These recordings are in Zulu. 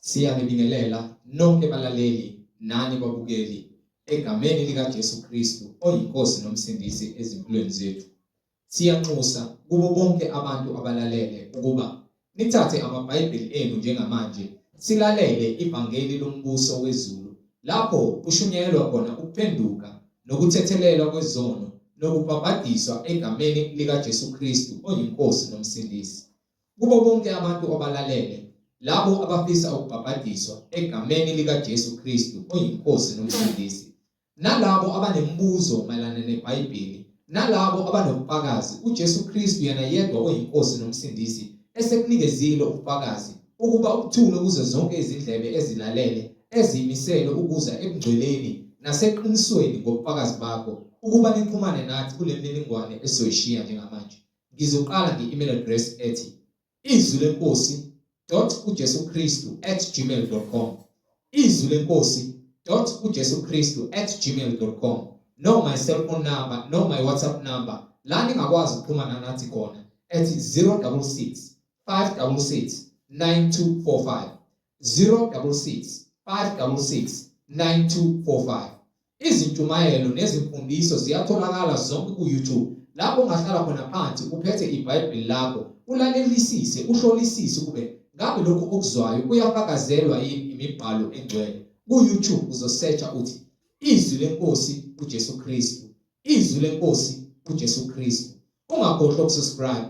Siyanibingelela nonke balaleli nani babukeli egameni lika Jesu Kristu oyinkosi nomsindisi ezimpilweni zethu. Siyanxusa kubo bonke abantu abalalele ukuba nithathe amabhayibheli enu njengamanje silalele ivangeli lombuso wezulu lapho kushunyelwa khona ukuphenduka nokuthethelelwa kwezono nokubhabhadiswa egameni lika Jesu Kristu oyinkosi nomsindisi. Kubo bonke abantu abalalele labo abafisa ukubhabhadiswa egameni lika Jesu Kristu oyinkosi nomsindisi, nalabo abanemibuzo mayelana neBhayibheli, nalabo abanobufakazi uJesu Kristu yena yedwa oyinkosi nomsindisi esekunikezile ubufakazi ukuba ukuthule kuze zonke izindlebe ezilalele ezimisele ukuza ebungcweleni naseqinisweni ngobufakazi bakho ukuba nixhumane nathi kule mininingwane esoyishiya njengamanje. Ngizoqala nge-email address ethi izwilenkosi.ujesukristu@gmail.com, izwilenkosi.ujesukristu@gmail.com, no my cell phone number, no my WhatsApp number la ningakwazi ukuxhumana nathi khona ethi 066 566 9245, 066 566 9245. Izintshumayelo nezimfundiso ziyatholakala zonke ku-YouTube lapho ungahlala khona phansi uphethe iBhayibheli lakho ulalelisise uhlolisise kube ngabe lokhu okuzwayo kuyafakazelwa yini imibhalo engcwele. Ku-YouTube uzosearcha uthi izwi lenkosi uJesu Kristu, izwi lenkosi uJesu Kristu. Ungakhohlwa ukusubscribe,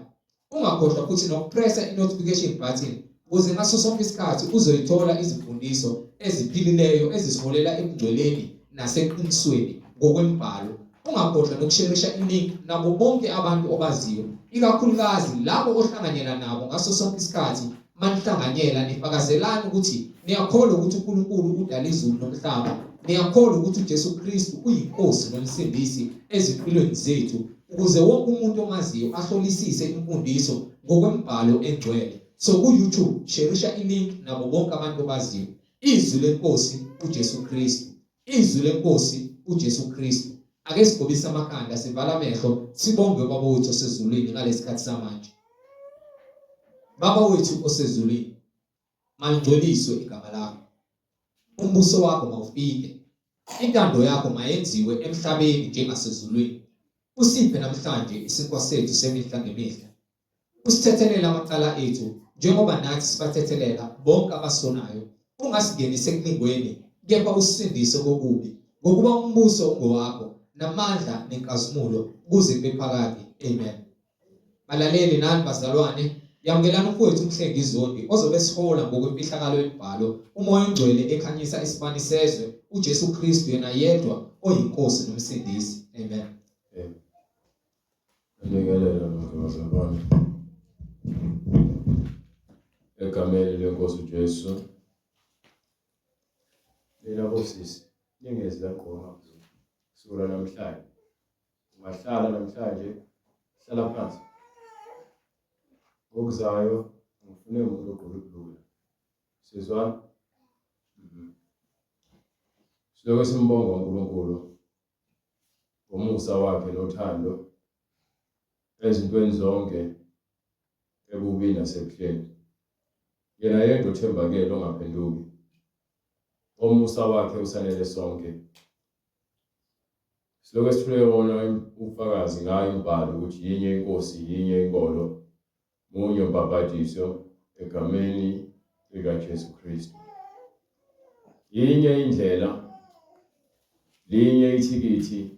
ungakhohlwa futhi nokupressa i-notification button ukuze ngaso sonke isikhathi uzoyithola izimfundiso eziphilileyo ezisiholela ebungcweleni naseqinisweni ngokwembhalo. Ungakhohlwa nokusharisha i-link nabo bonke abantu obaziyo, ikakhulukazi labo ohlanganyela nabo ngaso sonke isikhathi manihlanganyela nifakazelana ukuthi niyakholwa ukuthi uNkulunkulu udala izulu nomhlaba, niyakholwa ukuthi uJesu Kristu uyinkosi nomsindisi ezimpilweni zethu, ukuze wonke umuntu omaziyo ahlolisise imfundiso ngokwembhalo engcwele. So ku-YouTube sharisha i-link nabo bonke abantu obaziyo. Izwi lenkosi uJesu Kristu, izwi lenkosi uJesu Kristu. Ake sigobise amakhanda, sivala amehlo, sibonge Baba wethu osezulwini ngalesikhathi samanje. Baba wethu osezulwini, malingcoliswe igama lakho. Umbuso wakho mawufike. Intando yakho mayenziwe emhlabeni njengasezulwini. Usiphe namhlanje isinkwa sethu semihla ngemihla. Usithethelele amacala ethu njengoba nathi sibathethelela bonke abasonayo. Ungasingenise ekuningweni, kepha usindise kokubi, ngokuba umbuso ungowakho namandla nenkazimulo kuze kube phakade. Amen. Balaleli nani bazalwane, yamukelana umfowethu uMhlengi Zondi ozobe sihola ngokwemfihlakalo yemibhalo, umoya ongcwele ekhanyisa isibani sezwe uJesu Kristu yena yedwa oyinkosi nomsindisi. Amen. Ngalekelela bazalwane egameni lenkosi uJesu. Lena bosisi ningezi laqhoma sura namhlanje. Ungahlala namhlanje, hlala phansi. Okuzayo ngifune umuntu ogqoke ibhulu. Sizwa? Silokho simbonga uNkulunkulu ngomusa wakhe nothando ezintweni zonke ebubini nasekuhleni. Yena yedwa uthembakele ongaphenduki. Umusa wakhe usanele sonke. Silokho sithule wona ubufakazi ngayo imbhalo ukuthi yinye inkosi, yinye inkolo, munye umbhabhadiso egameni lika Jesu Kristu. Yinye indlela, linye ithikithi.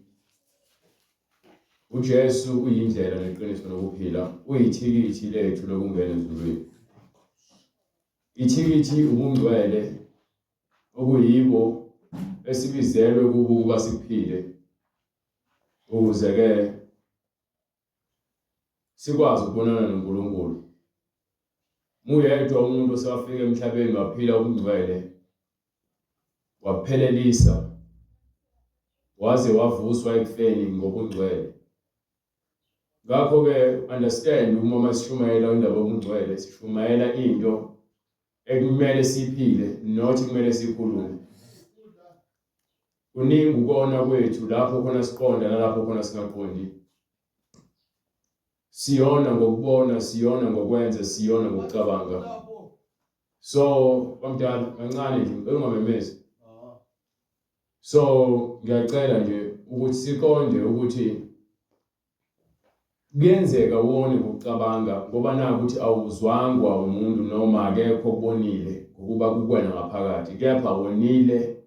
uJesu uyindlela neqiniso lokuphila, uyithikithi lethu lokungena ezulwini. Ithikithi ubungcwele okuyibo esibizelwe kubo ukuba siphile, ukuze ke sikwazi ukubonana noNkulunkulu. Muyedwa umuntu osafika emhlabeni waphila ubungcwele, waphelelisa, waze wavuswa ekufeni ngobungcwele. Ngakho ke understand uma masishumayela indaba yobungcwele, sishumayela into ekumele siphile, not kumele sikhulume. Kuningi ukona kwethu lapho khona siqonda nalapho khona singaqondi. Siyona ngokubona, siyona ngokwenza, siyona ngokucabanga. So bamdala kancane nje ungamemezi. So ngiyacela nje ukuthi siqonde ukuthi kuyenzeka wone ukucabanga ngoba naku ukuthi awuzwangwa umuntu noma akekho kubonile ngokuba kukwena ngaphakathi kepha wonile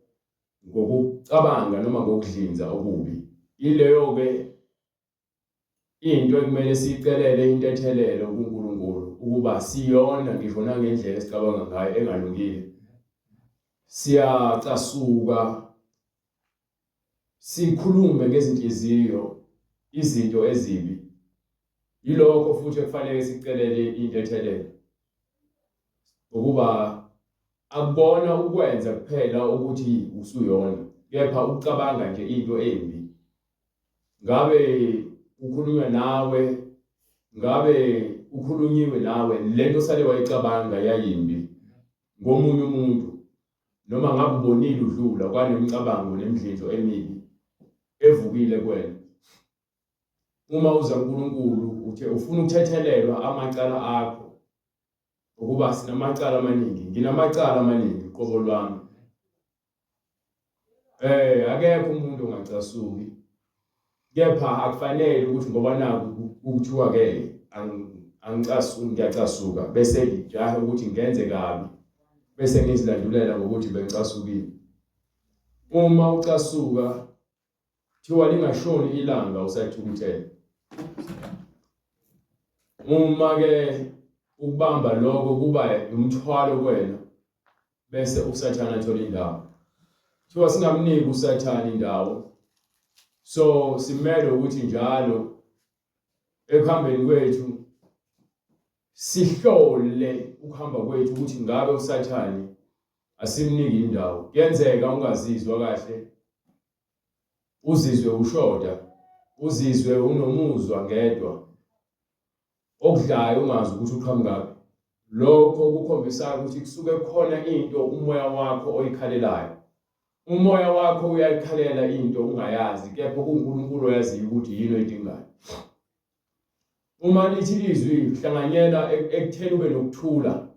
ngokucabanga noma ngokudlinza okubi. Ileyo ke into ekumele siyicelele intethelelo kuNkulunkulu ukuba siyona ngisho nangendlela esicabanga ngayo engalungile. Siyacasuka sikhulume ngezinhliziyo izinto ezibi. Yilokho futhi ekufanele sicelele intethelelo ukuba akubona ukwenza kuphela ukuthi usuyona kepha ucabanga nje into embi. Ngabe ukhulunywa nawe, ngabe ukhulunyiwe nawe lento sale wayicabanga yayimbi ngomunye umuntu noma ngabe ubonile udlula kwanemcabango nemidlinzo emibi evukile kuwena. Uma uza kuNkulunkulu uthe ufuna ukuthethelelwa amacala akho ukuba sinamacala amaningi, nginamacala amaningi qobo lwami. Akekho umuntu ongacasuki kepha akufanele ukuthi ngoba naku ukuthiwa ke angicasuki ngiyacasuka bese ngijahe ukuthi ngenze kabi bese ngizilandulela ngokuthi bengicasukile. Uma ucasuka thiwa lingashoni ilanga usayithukuthela. Uma ke ukubamba lokho kuba umthwalo kuwena bese uSathane athola indawo. Thiwa singamniki uSathane indawo. So simele ukuthi njalo ekuhambeni kwethu sihlole ukuhamba kwethu ukuthi ngabe uSathane asimniki indawo. Kuyenzeka ungazizwa kahle, uzizwe ushoda, uzizwe unomuzwa ngedwa, okudlayo ungazi ukuthi uqhamukaphi. Lokho kukhombisa ukuthi kusuke khona into umoya wakho oyikhalelayo. Umoya wakho uyayikhalela into ungayazi kepha kuNkulunkulu oyaziyo ukuthi yini oyidingayo. Uma lithi lizwi lihlanganyela ekutheni ube nokuthula.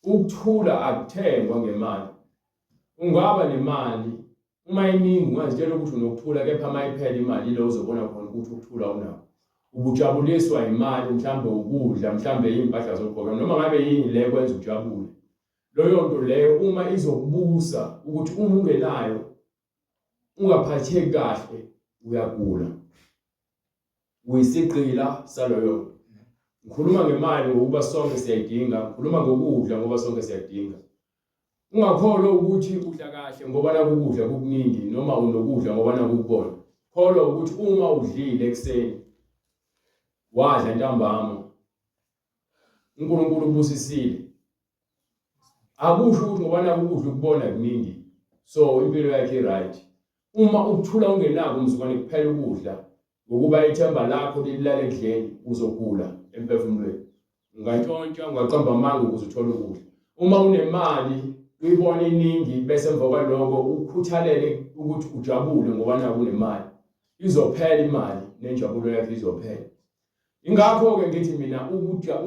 Ukuthula akuthengwa ngemali. Ungaba nemali uma iningi ungazitshela ukuthi unokuthula kepha mayiphela imali ile uzobona khona ukuthi ukuthula unakho. Ubujabuliswa imali mhlambe ukudla mhlambe impahla zokugqoka noma ngabe yini le kwenza ujabule. Loyo nto leyo uma izokubusa ukuthi uma ungenayo ungaphatheki kahle uyagula. Uyisiqila saloyo. Ngikhuluma ngemali ngoba sonke siyayidinga, ngikhuluma ngokudla ngoba sonke siyadinga. Ungakholwa ukuthi udla kahle ngoba nakukudla kukuningi noma unokudla ngoba nakukubona. Kholwa ukuthi uma udlile ekseni wadla ntambama uNkulunkulu ubusisile. Akusho ukuthi ngoba nakukudla ukubona kuningi so impilo yakhe right. Uma ukuthula ungenako umzukwane kuphela ukudla ngokuba ithemba lakho lilala ekudleni uzogula emphefumulweni. Ungantshontsha ungaqamba amanga ukuze uthole ukudla. Uma unemali uyibona iningi bese emva kwaloko ukhuthalele ukuthi ujabule ngoba naku unemali. Izophela imali nenjabulo yakhe izophela. Ingakho ke ngithi mina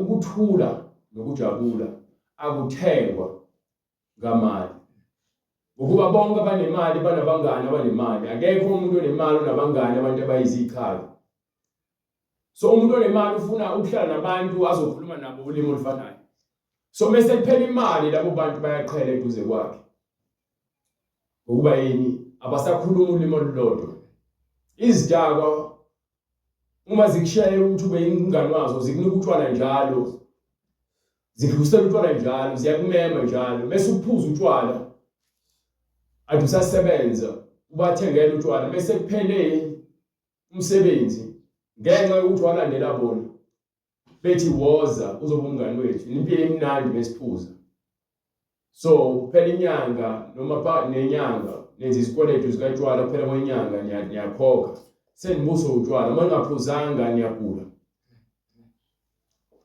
ukuthula nokujabula akuthengwa ngamali. Ukuba bonke abanemali banabangani abanemali. Akekho umuntu onemali onabangani abantu abayizikhala. So umuntu onemali ufuna ukuhlala nabantu azokhuluma nabo ulimi olufanayo. So bese kuphela imali labo bantu bayaqhela eduze kwakhe. Ukuba yini abasakhuluma ulimi olulodwa. Izidakwa uma zikushaya ukuthi ube ingane wazo zikunika utshwala njalo. Zikudusela utshwala njalo, ziyakumema njalo. Bese uphuza utshwala ade usasebenza ubathengela utshwala bese kuphele umsebenzi ngenxa yokuthi walandela bona. Bethi woza uzoba umngane wethu impilo emnandi besiphuza. So kuphela inyanga noma nenyanga nenza isikweletu sikatshwala kuphela kwenyanga niyakhokha. Senimbuso utshwala uma ningaphuzanga niyagula.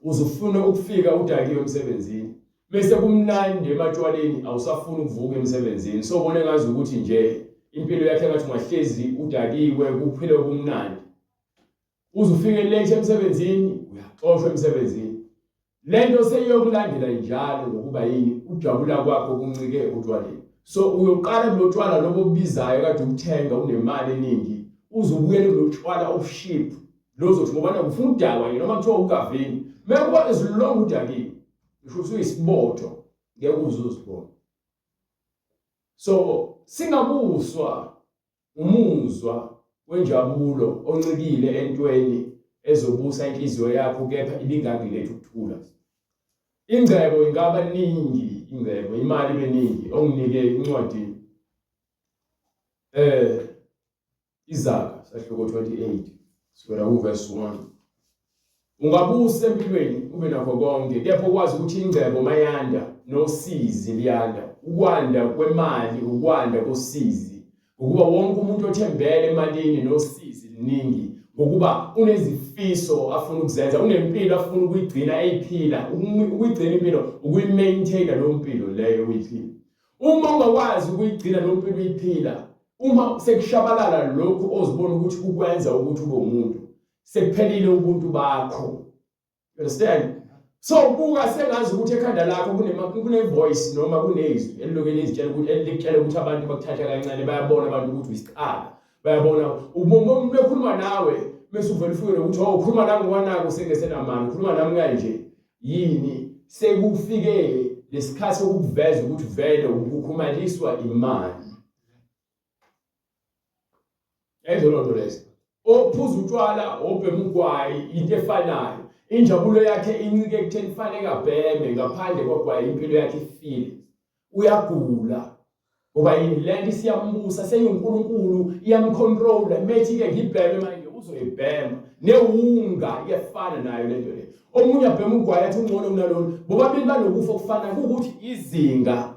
Uzufuna ukufika udakiwe emsebenzini. Bese kumnandi ematshwaleni awusafuna ukuvuka emsebenzini. So ubone ngazi ukuthi nje impilo yakhe ngathi ungahlezi udakiwe kuphile kumnandi. Uzufike late emsebenzini uyaxoshwa emsebenzini. lento seyiyokulandela njalo ngokuba yini ujabula kwakho kuncike utshwaleni. So uyoqala kulotshwala lobo obubizayo kade ukuthenga unemali eningi uzobuyela kulotshwala obuship lozothi ngoba nakufuna udakwa yini noma kuthiwa ukavini mekuba ezilonga udakile ngisho usuyisibotho ngeke uzuzibona. So singabuswa umuzwa wenjabulo oncikile entweni ezobusa inhliziyo yakho kepha ibingakuletha ukuthula. Ingcebo ingaba ningi, ingcebo imali beningi onginike incwadi Izaga sahloko 28 sukela kuverse 1. Ungabusa empilweni ube nakho konke kepha ukwazi ukuthi ingcebo mayanda nosizi liyanda. Ukwanda kwemali ukwanda kosizi ukuba wonke umuntu othembele emalini nosizi liningi ngokuba unezifiso afuna ukuzenza unempilo afuna ukuyigcina eyiphila ukuyigcina impilo ukuyimaintain lo mpilo leyo uyiphila. Uma ungakwazi ukuyigcina lo mpilo uyiphila uma sekushabalala lokho ozibona ukuthi ukwenza ukuthi ube umuntu sekuphelile ubuntu bakho. You understand? So buka sengazi ukuthi ekhanda lakho kune voice noma kunezwi elilokele izitshela ukuthi elikutshela ukuthi abantu bakuthatha kancane bayabona abantu ukuthi uyisikhala bayabona umuntu bekhuluma nawe bese uvela ufike ukuthi ukhuluma nami ngwanako sengesenamani ukhuluma nami kanje yini sekufike lesikhathi sokuveza ukuthi vele ukukhumaliswa imali. Ezolonto lesi ophuza utshwala obhema ugwayi into efanayo injabulo yakhe incike ekutheni kufanele abheme ngaphandle kwagwayi impilo yakhe ifile uyagula ngoba yini lento siyambusa seyinkulunkulu iyamcontrola methi ke ngibheme manje uzoyibhema newunga iyafana nayo lento le. Omunye abhema ugwayi athi ungcono kunalona bobabili banokufa okufana ukuthi izinga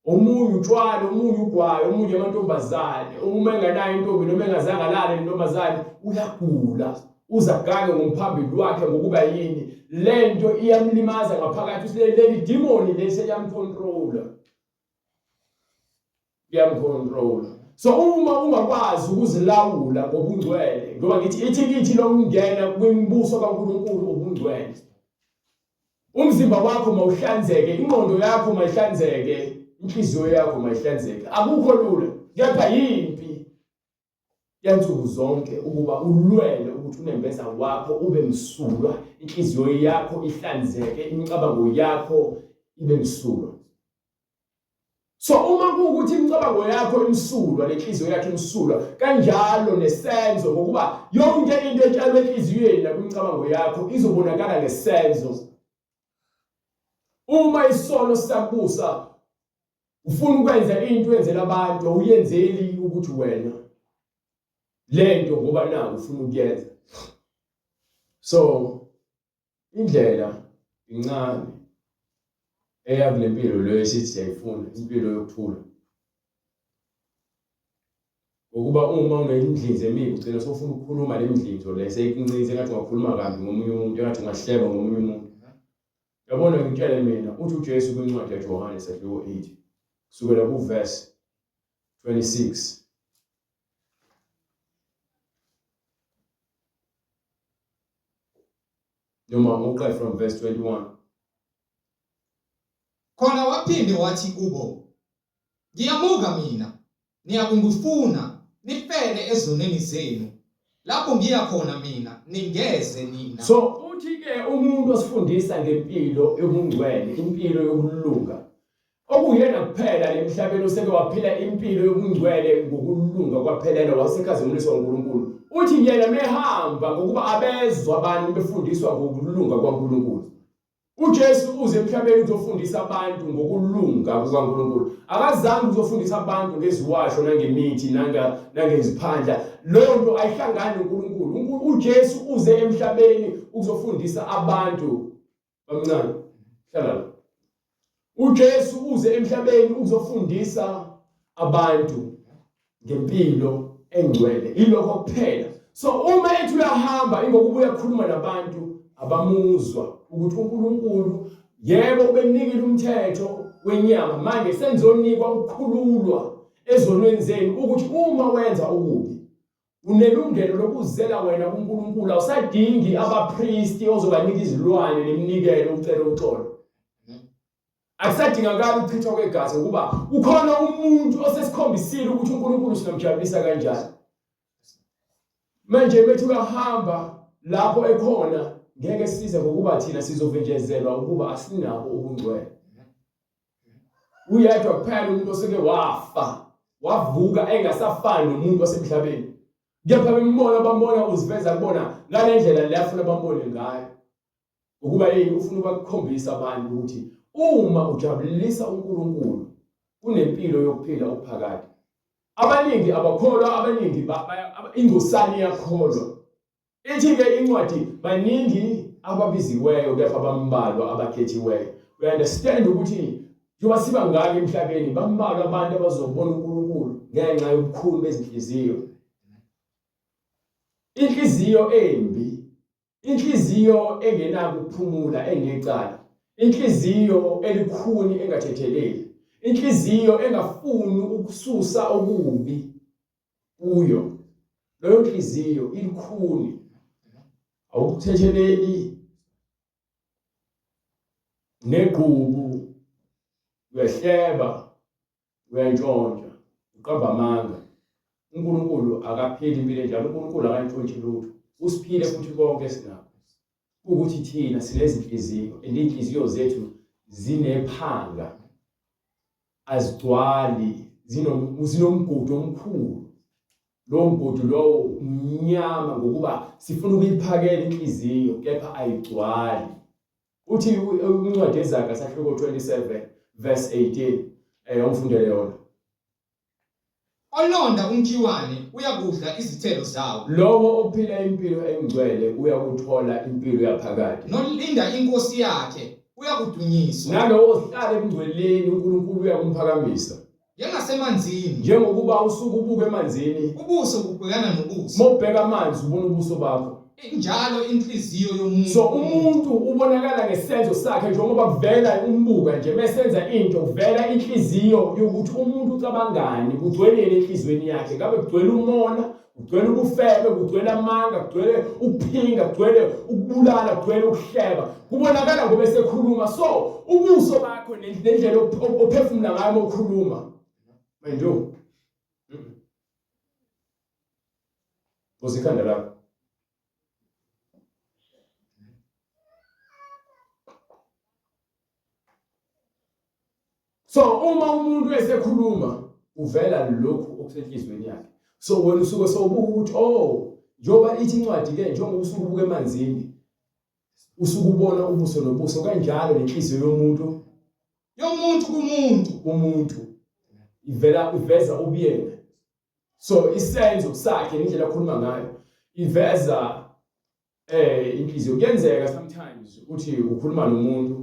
omunye utshwala omunye ugwayi omunye amantombazane uma enganayo intombi noma engazange alale intombazane uyagula uzagange ngomphambili wakhe ngokuba yini lento iyamlimaza ngaphakathi usileli demoni leseyamcontrola iyamcontrola. So uma ungakwazi ukuzilawula ngobungcwele ngoba ngithi ithikithi lokungena kwimbuso kaNkulunkulu ubungcwele umzimba wakho mawuhlanzeke ingqondo yakho mayihlanzeke inhliziyo yakho mayihlanzeke akukho lula kepha yimpi yansuku zonke ukuba ulwele ukuthi unembeza wakho ube msulwa inhliziyo yakho ihlanzeke imicabango yakho ibe msulwa. So uma kuukuthi imicabango yakho imsulwa lenhliziyo yakho imsulwa kanjalo nesenzo ngokuba yonke into etshalwe enhliziyweni nakwimicabango yakho izobonakala ngesenzo. Uma isono sakubusa ufuna ukwenza into enzela abantu awuyenzeli ukuthi wena lento ngoba naku ufuna ukuyenza. So indlela incane eyakulempilo leyo esithi siyayifuna impilo yokuthula ngokuba uma unendlinzi emibi ugcina sofuna ukukhuluma lemidlinzo le seyikuncinze ngathi ungakhuluma kambi ngomunye umuntu ngathi ungahleba ngomunye umuntu. Yabona ngitshela mina uthi uJesu kwincwadi yaJohane sahloko 8 kusukela kuverse 26 noma uqale from verse 21 khona waphinde wathi kubo ngiyamuka mina niyakungifuna nifele ezonweni zenu lapho ngiya khona mina ningeze nina. So uthi ke umuntu osifundisa ngempilo yobungcwele impilo yokulunga okuyena kuphela emhlabeni oseke waphila impilo yobungcwele ngokulunga kwaphelela wasekhazimuliswa uNkulunkulu uthi yena mehamba ngokuba abezwa abantu befundiswa ngokulunga kwaNkulunkulu. uJesu uze emhlabeni uzofundisa abantu ngokulunga kukaNkulunkulu akazange uzofundisa abantu ngeziwasho nangemithi nangeziphandla leyo nto ayihlangani noNkulunkulu. uJesu uze emhlabeni uzofundisa abantu bamncane hlala uJesu uze emhlabeni uzofundisa abantu ngempilo engcwele ilokho kuphela. So uma ethi uyahamba ingokuba uyakhuluma nabantu abamuzwa ukuthi uNkulunkulu yebo ubenikile umthetho wenyama manje senzonikwa ukukhululwa ezonweni zenu ukuthi uma wenza ububi unelungelo lokuzela wena kuNkulunkulu. Awusadingi abapriesti ozobanika izilwane neminikelo ucela uxolo. Akusadingakala ukuchithwa kwegazi ukuba ukhona umuntu osesikhombisile ukuthi uNkulunkulu sinamjabulisa kanjani. Manje bethi uyahamba lapho ekhona ngeke size ngokuba thina sizovenjezelwa ukuba asinabo ubungcwele. Uyedwa kuphela umuntu oseke wavuka engasafani nomuntu wasemhlabeni. Kepha bambona uziveza kubona ngale ndlela le afuna bambone ngayo. Ukuba yini ufuna ukukhombisa abantu ukuthi uma ujabulisa uNkulunkulu kunempilo yokuphila okuphakade. Abaningi abakholwa, abaningi ingosani yakholwa. Ithi-ke incwadi baningi ababiziweyo kepha bambalwa abakhethiweyo. We understand ukuthi njengoba siba ngaka emhlabeni bambalwa abantu abazobona uNkulunkulu ngenxa yobukhulu bezinhliziyo. Inhliziyo embi, inhliziyo engenako ukuphumula enecala, inhliziyo elikhuni engathetheleli, inhliziyo engafuni ukususa okubi kuyo. Leyo nhliziyo ilikhuni, awukuthetheleli, negqubu, uyahleba, uyantshontsha, uqamba amanga. uNkulunkulu akapheli impilo enjalo. uNkulunkulu akantshontshi lutho, usiphile futhi konke esinakho. Ukuthi thina sinezinhliziyo, inhliziyo zethu zinephanga, azigcwali, zinomgudu omkhulu. Lo mgudu lowo mnyama ngokuba sifuna ukuyiphakela inhliziyo kepha ayigcwali. Uthi incwadi yeZaga sahluko 27 verse 18 umfundele yona. Olonda umkhiwane uyakudla izithelo zawo. Lowo ophila impilo engcwele uyakuthola impilo yaphakade. Nolinda inkosi yakhe uyakudunyiswa. Nalowo ohlala ebungcweleni uNkulunkulu uyakumphakamisa. Njengasemanzini, njengokuba usuku ubuka emanzini, ubuso bubhekana nobuso. Mawubheka amanzi ubona ubuso bakho. Njalo inhliziyo yomuntu. So umuntu ubonakala ngesenzo sakhe njengoba kuvela umbuka nje mesenza into kuvela inhliziyo yokuthi umuntu ucabangani, kugcweleni enhlizweni yakhe. Ngabe kugcwele umona, kugcwele ubufebe, kugcwele amanga, kugcwele ukuphinga, kugcwele ukubulala, kugcwele ukuhleba. Kubonakala ngoba esekhuluma. So ubuso bakho nendlela ophefumula ngayo ukukhuluma. Manje uzikhanda lapho. So uma umuntu esekhuluma uvela lokhu okusenhlizweni yakhe. So wena usuke sowubuka ukuthi njoba ithi incwadi ke njengoba usuke ubuka emanzini usuke ubona ubuso nobuso kanjalo lenhliziyo kumuntu iveza ubuyena. So isenzo sakhe ngendlela akhuluma ngayo iveza inhliziyo. Kuyenzeka sometimes uthi ukhuluma nomuntu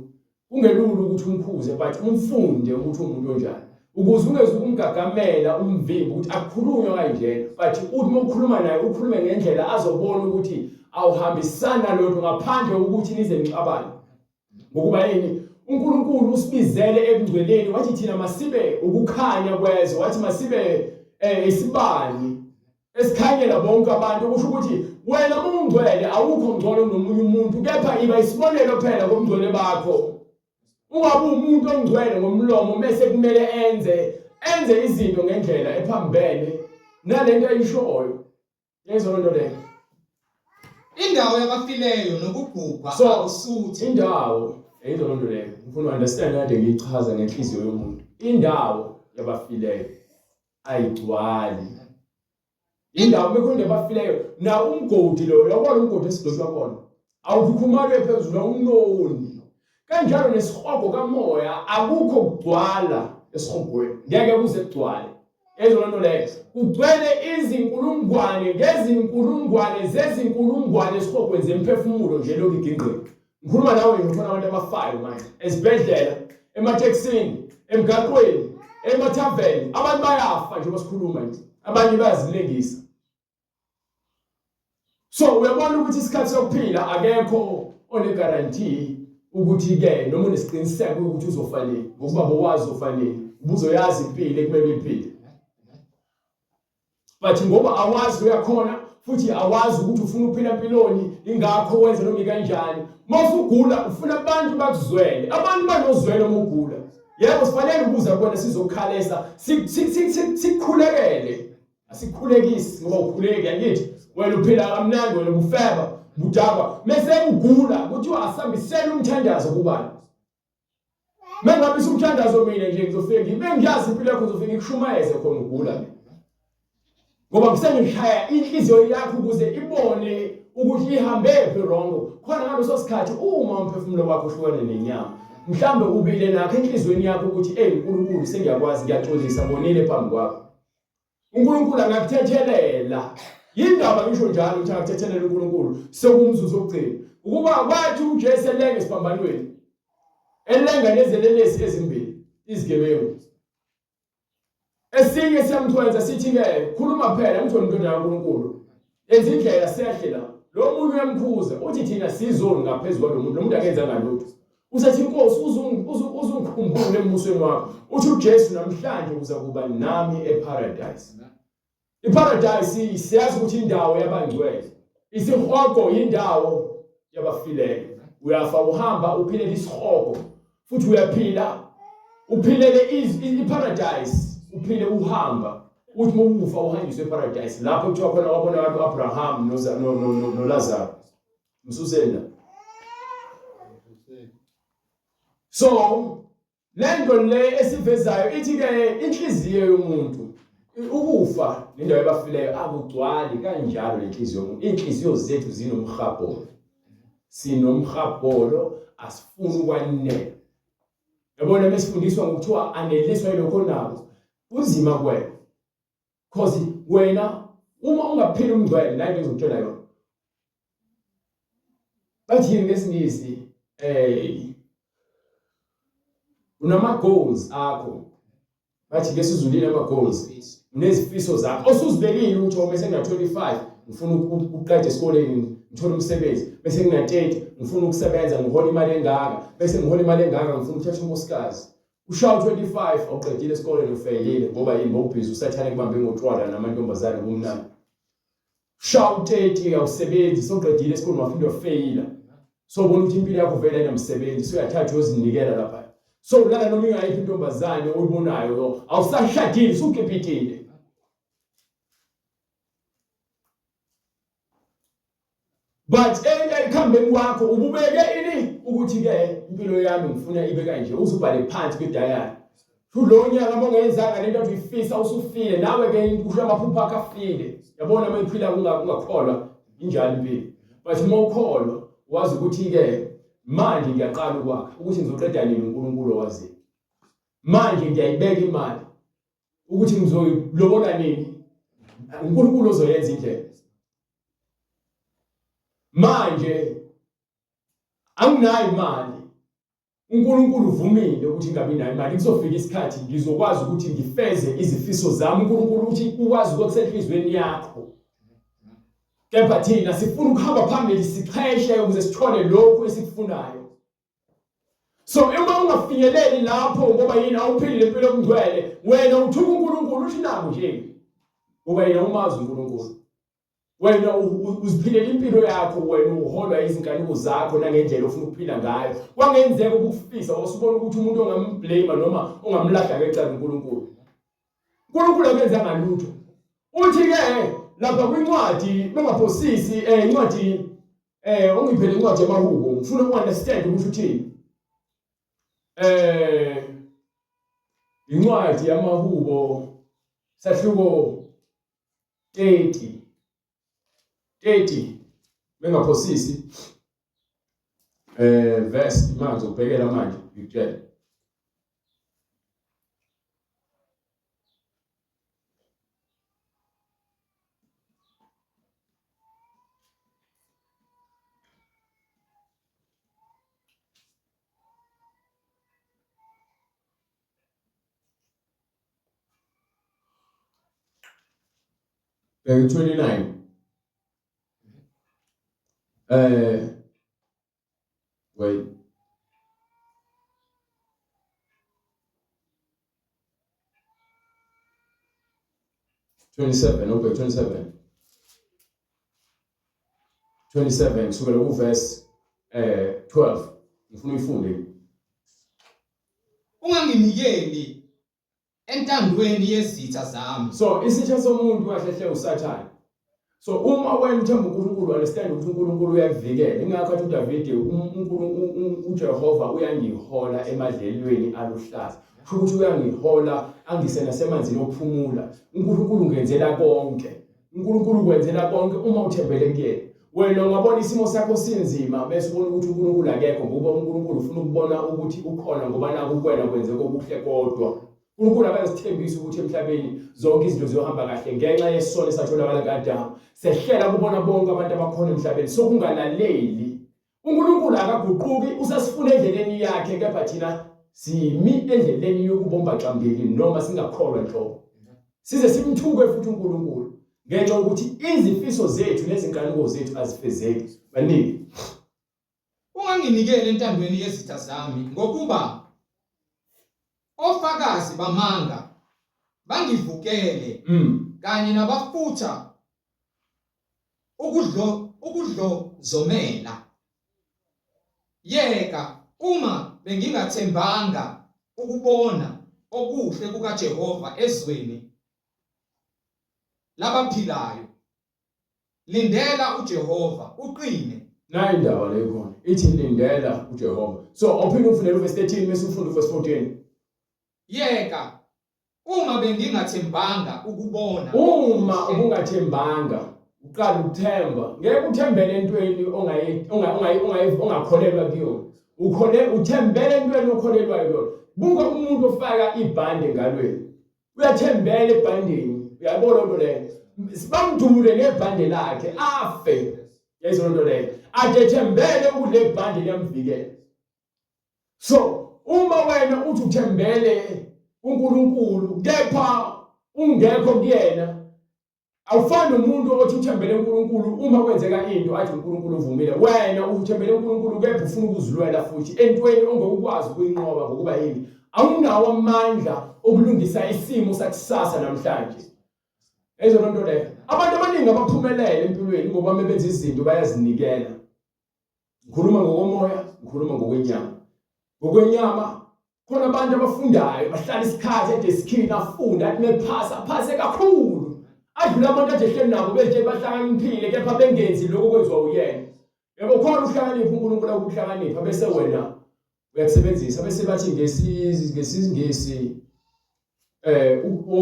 ungelula ukuthi umkhuze but umfunde ukuthi umuntu onjani ukuze ungeze ukumgagamela umvimbi ukuthi akukhulunywa kanjena but uma ukhuluma naye ukhulume ngendlela azobona ukuthi awuhambisana lento ngaphandle ukuthi nize nixabane. Ngokuba yini uNkulunkulu usibizele ebungcweleni wathi thina masibe ukukhanya kwezwe, wathi masibe isibani esikhanyela bonke abantu. Kusho ukuthi wena ungcwele awukho ngcono nomunye umuntu kepha iba isibonelo phela komngcwele bakho. Ungabe umuntu ongcwele ngomlomo mase kumele enze izinto ngendlela ephambene nalento ayishoyo. Yezona nto le. Indawo yabafileyo nokugubha usuthi. Indawo yezona nto le. Ngifuna understand kade ngichaza ngenhliziyo yomuntu. Indawo yabafileyo ayigcwali. Indawo bekhona yabafileyo na umgodi lo yabona umgodi esidoswa khona. Awukhumale phezulu unoni. Kanjalo nesihogo kamoya akukho kugcwala esihogweni. Ngeke kuze kugcwale. Ezona nto leyo. Kugcwele izinkulungwane ngezinkulungwane zezinkulungwane esihogweni zemphefumulo nje lokhu igingqi. Ngikhuluma nawe ngifuna abantu abafayo manje. Esibhedlela, emateksini, emgaqweni, emathaveni, abantu bayafa nje basikhuluma nje. Abanye bayazilengisa. So uyabona ukuthi isikhathi sokuphila akekho one guarantee ukuthi ke noma unesiqiniseko ukuthi uzofanele ngokuba bowazi ufanele ubuzoyazi impilo ekumele uyiphile. but ngoba awazi uyakhona futhi awazi ukuthi ufuna ukuphila empiloni ingakho wenze noma kanjani mawusugula ufuna abantu bakuzwele abantu banozwele uma ugula yebo sifanele ukuza kubona sizokukhalesa sikhulekele asikhulekisi ngoba ukhuleke yakithi wena uphila kamnandi wena ubufeba budaba mase ugula kuthiwa asambisele umthandazo kubani mengabe umthandazo mina nje ngizofika ngiyazi impilo yakho uzofika ikushumayeze khona ugula ngoba kusengishaya inhliziyo yakho ukuze ibone ukuthi ihambe phi wrong khona ngaleso sikhathi uma umphefumulo wakho uhlukene nenyama mhlambe ubile nakho enhlizweni yakho ukuthi uNkulunkulu sengiyakwazi ngiyaxolisa bonile phambi kwakho uNkulunkulu angakuthethelela yindaba ngisho njalo ukuthi angakuthethelela uNkulunkulu sekumzuzu okugcina ukuba kwathi uJesu elenge esiphambanweni elenga nezelelesi ezimbili izigebengu esinye siyamthwenza sithi-ke khuluma phela mthweni intondana kaNkulunkulu yenza indlela sehle la lo munye uyamkhuza uthi thina sizoni ngaphezu kwalo muntu lo muntu akenzanga lutho usethi inkosi uzungikhumbule embusweni wakho uthi uJesu namhlanje uza kuba nami eparadise iparadise siyazi ukuthi indawo yabangcwele isihogo indawo yabafileyo uyafa uhamba uphilele isihogo futhi uyaphila uphilele iparadise uphile uhamba uthi mawufa uhanjiswe eparadise lapho kuthiwa khona wabona abantu Abraham noLazarus msusenda so lento le esivezayo ithi ke inhliziyo yomuntu ukufa nendawo yabafileyo akugcwali kanjalo lenhliziyo yomuntu inhliziyo zethu zinomhapolo sinomhapolo asifuni ukwanele yabona mesifundiswa ngokuthiwa aneliswa yilokho nabo uzima kwena cause wena uma ungaphila umngcwele la into ngizokutshela yona bathi ngesingisi unama goals akho bathi ngesizulile ama goals unezifiso zakho osuzibekile ukuthi bese ngina 25 ngifuna ukuqeda esikoleni ngithola umsebenzi bese ngina 30 ngifuna ukusebenza ngihola imali engaka bese ngihola imali engaka ngifuna ukuthatha unkosikazi ushawa 25 awuqedile esikoleni ufailile ngoba yini ngobhizi usathane kubambe ngotshwala namantombazane kumnandi ushawa 30 awusebenzi soqedile esikoleni wafunda wafaila so ubona ukuthi impilo yakho vele ayinamsebenzi so uyathatha uyozinikela lapha so ulala noma ingayiphi intombazane oyibonayo awusashadile usukepitile but ekhambeni kwakho ububeke ini ukuthi ke impilo yami ngifuna ibe kanje uzubhale phansi kwedayari lo nyaka mongenzanga lento athi uyifisa usufile nawe ke usho amaphupho akho afile yabona mayiphila ungakholwa injani impilo but uma ukholwa wazi ukuthi ke manje ngiyaqala ukwakha ukuthi ngizoqeda nini uNkulunkulu owazi manje ngiyayibeka imali ukuthi ngizoyilobola nini uNkulunkulu ozoyenza indlela manje anginayo imali uNkulunkulu uvumile ukuthi ngabe nayo imali kuzofika isikhathi ngizokwazi ukuthi ngifeze izifiso zami uNkulunkulu uthi ukwazi ukusehlizweni yakho kepha thina sifuna ukuhamba phambili siqheshe ukuze sithole lokho esikufunayo so uma ungafinyeleli lapho ngoba yini awuphilile impilo yokungcwele wena uthuka uNkulunkulu uthi nabo nje ngoba yena umazi uNkulunkulu wena uziphilela impilo yakho wena uholwa izinkanuko zakho nangendlela ofuna ukuphila ngayo kwangenzeka ukufisa wasubona ukuthi umuntu ongamblame noma ongamlahla ngecala uNkulunkulu akenza ngalutho uthi ke lapha kwincwadi bengaphosisi incwadi ongiphele incwadi yamahubo ngifuna ukunderstand ukuthi uthini incwadi yamahubo sahluko 30 bengaphosisi verse manje ubhekela manje ngikutshela Page 29 wait. 27 okay 27 kusukela kuverse 12 ngifuna uyifunde. Unganginikeli entandweni yezitha zami. So isitha somuntu kahle uSathane. So uma wena uthemba uNkulunkulu understand ukuthi uNkulunkulu uyakuvikela. Ingakho athi uDavide uJehova uyangihola emadlelweni aluhlaza. Futhi uyangihola angise nasemanzini okuphumula. uNkulunkulu ungenzela konke. uNkulunkulu kwenzela konke uma uthembele kuyena. Wena ungabona isimo sakho sinzima bese ubona ukuthi uNkulunkulu akekho ngoba uNkulunkulu ufuna ukubona ukuthi ukhona ngoba naku kuwena kwenzeka okuhle kodwa. uNkulunkulu akazithembisa ukuthi emhlabeni zonke izinto ziyohamba kahle ngenxa yesono esatholakala kaDamu. Sehlela kubona bonke abantu abakhona emhlabeni sokungalaleli. uNkulunkulu akaguquki usasifuna endleleni yakhe kepha thina simi endleleni yokubomba xambili noma singakholwa nhlobo. Size simthuke futhi uNkulunkulu ngenxa ukuthi izifiso zethu nezinkanuko zethu azifezeki. Baniki Unganginikeli entandweni yezitha zami ngokuba ofakazi bamanga bangivukele kanye nabafutha ukudlozomela. Yeka uma bengingathembanga ukubona okuhle kukaJehova ezweni labaphilayo. Lindela uJehova uqine. nayi indaba le khona ithi lindela uJehova. So ophinde ufundele uverse 13 bese ufunda uverse 14. Yeka uma bengingathembanga ukubona. Uma ubungathembanga uqala ukuthemba ngeke uthembele entweni ongakholelwa kuyo. Uthembele entweni okholelwa kuyo. Buka umuntu ofaka ibhande ngalweni. Uyathembela ebhandeni. Uyabona into leyo. Sibamdule ngebhande lakhe afe. Yezona into leyo. Athembele ukuthi le bhande liyamvikela. So uma wena uthi uthembele uNkulunkulu kepha ungekho kuyena awufani nomuntu othi uthembele uNkulunkulu uma kwenzeka into athi uNkulunkulu uvumile. Wena uthembele uNkulunkulu kepha ufuna ukuzilwela futhi entweni ongekwazi ukuyinqoba ngokuba yini awunawo amandla okulungisa isimo sakusasa namhlanje. Ezona into leyo. Abantu abaningi abaphumelele empilweni ngoba mebenza izinto bayazinikela. Ngikhuluma ngokomoya, ngikhuluma ngokwenyama. Ngokwenyama khona abantu abafundayo bahlala isikhathi edeskiini afunda athi mephase kakhulu. Adlula abantu adehleli nabo bethe bahlakaniphile kepha bengenzi lokho kwenziwa uyena. Yebo khona uhlakanipha uNkulunkulu ukuhlakanipha bese wena uyakusebenzisa bese bathi ngesizingisi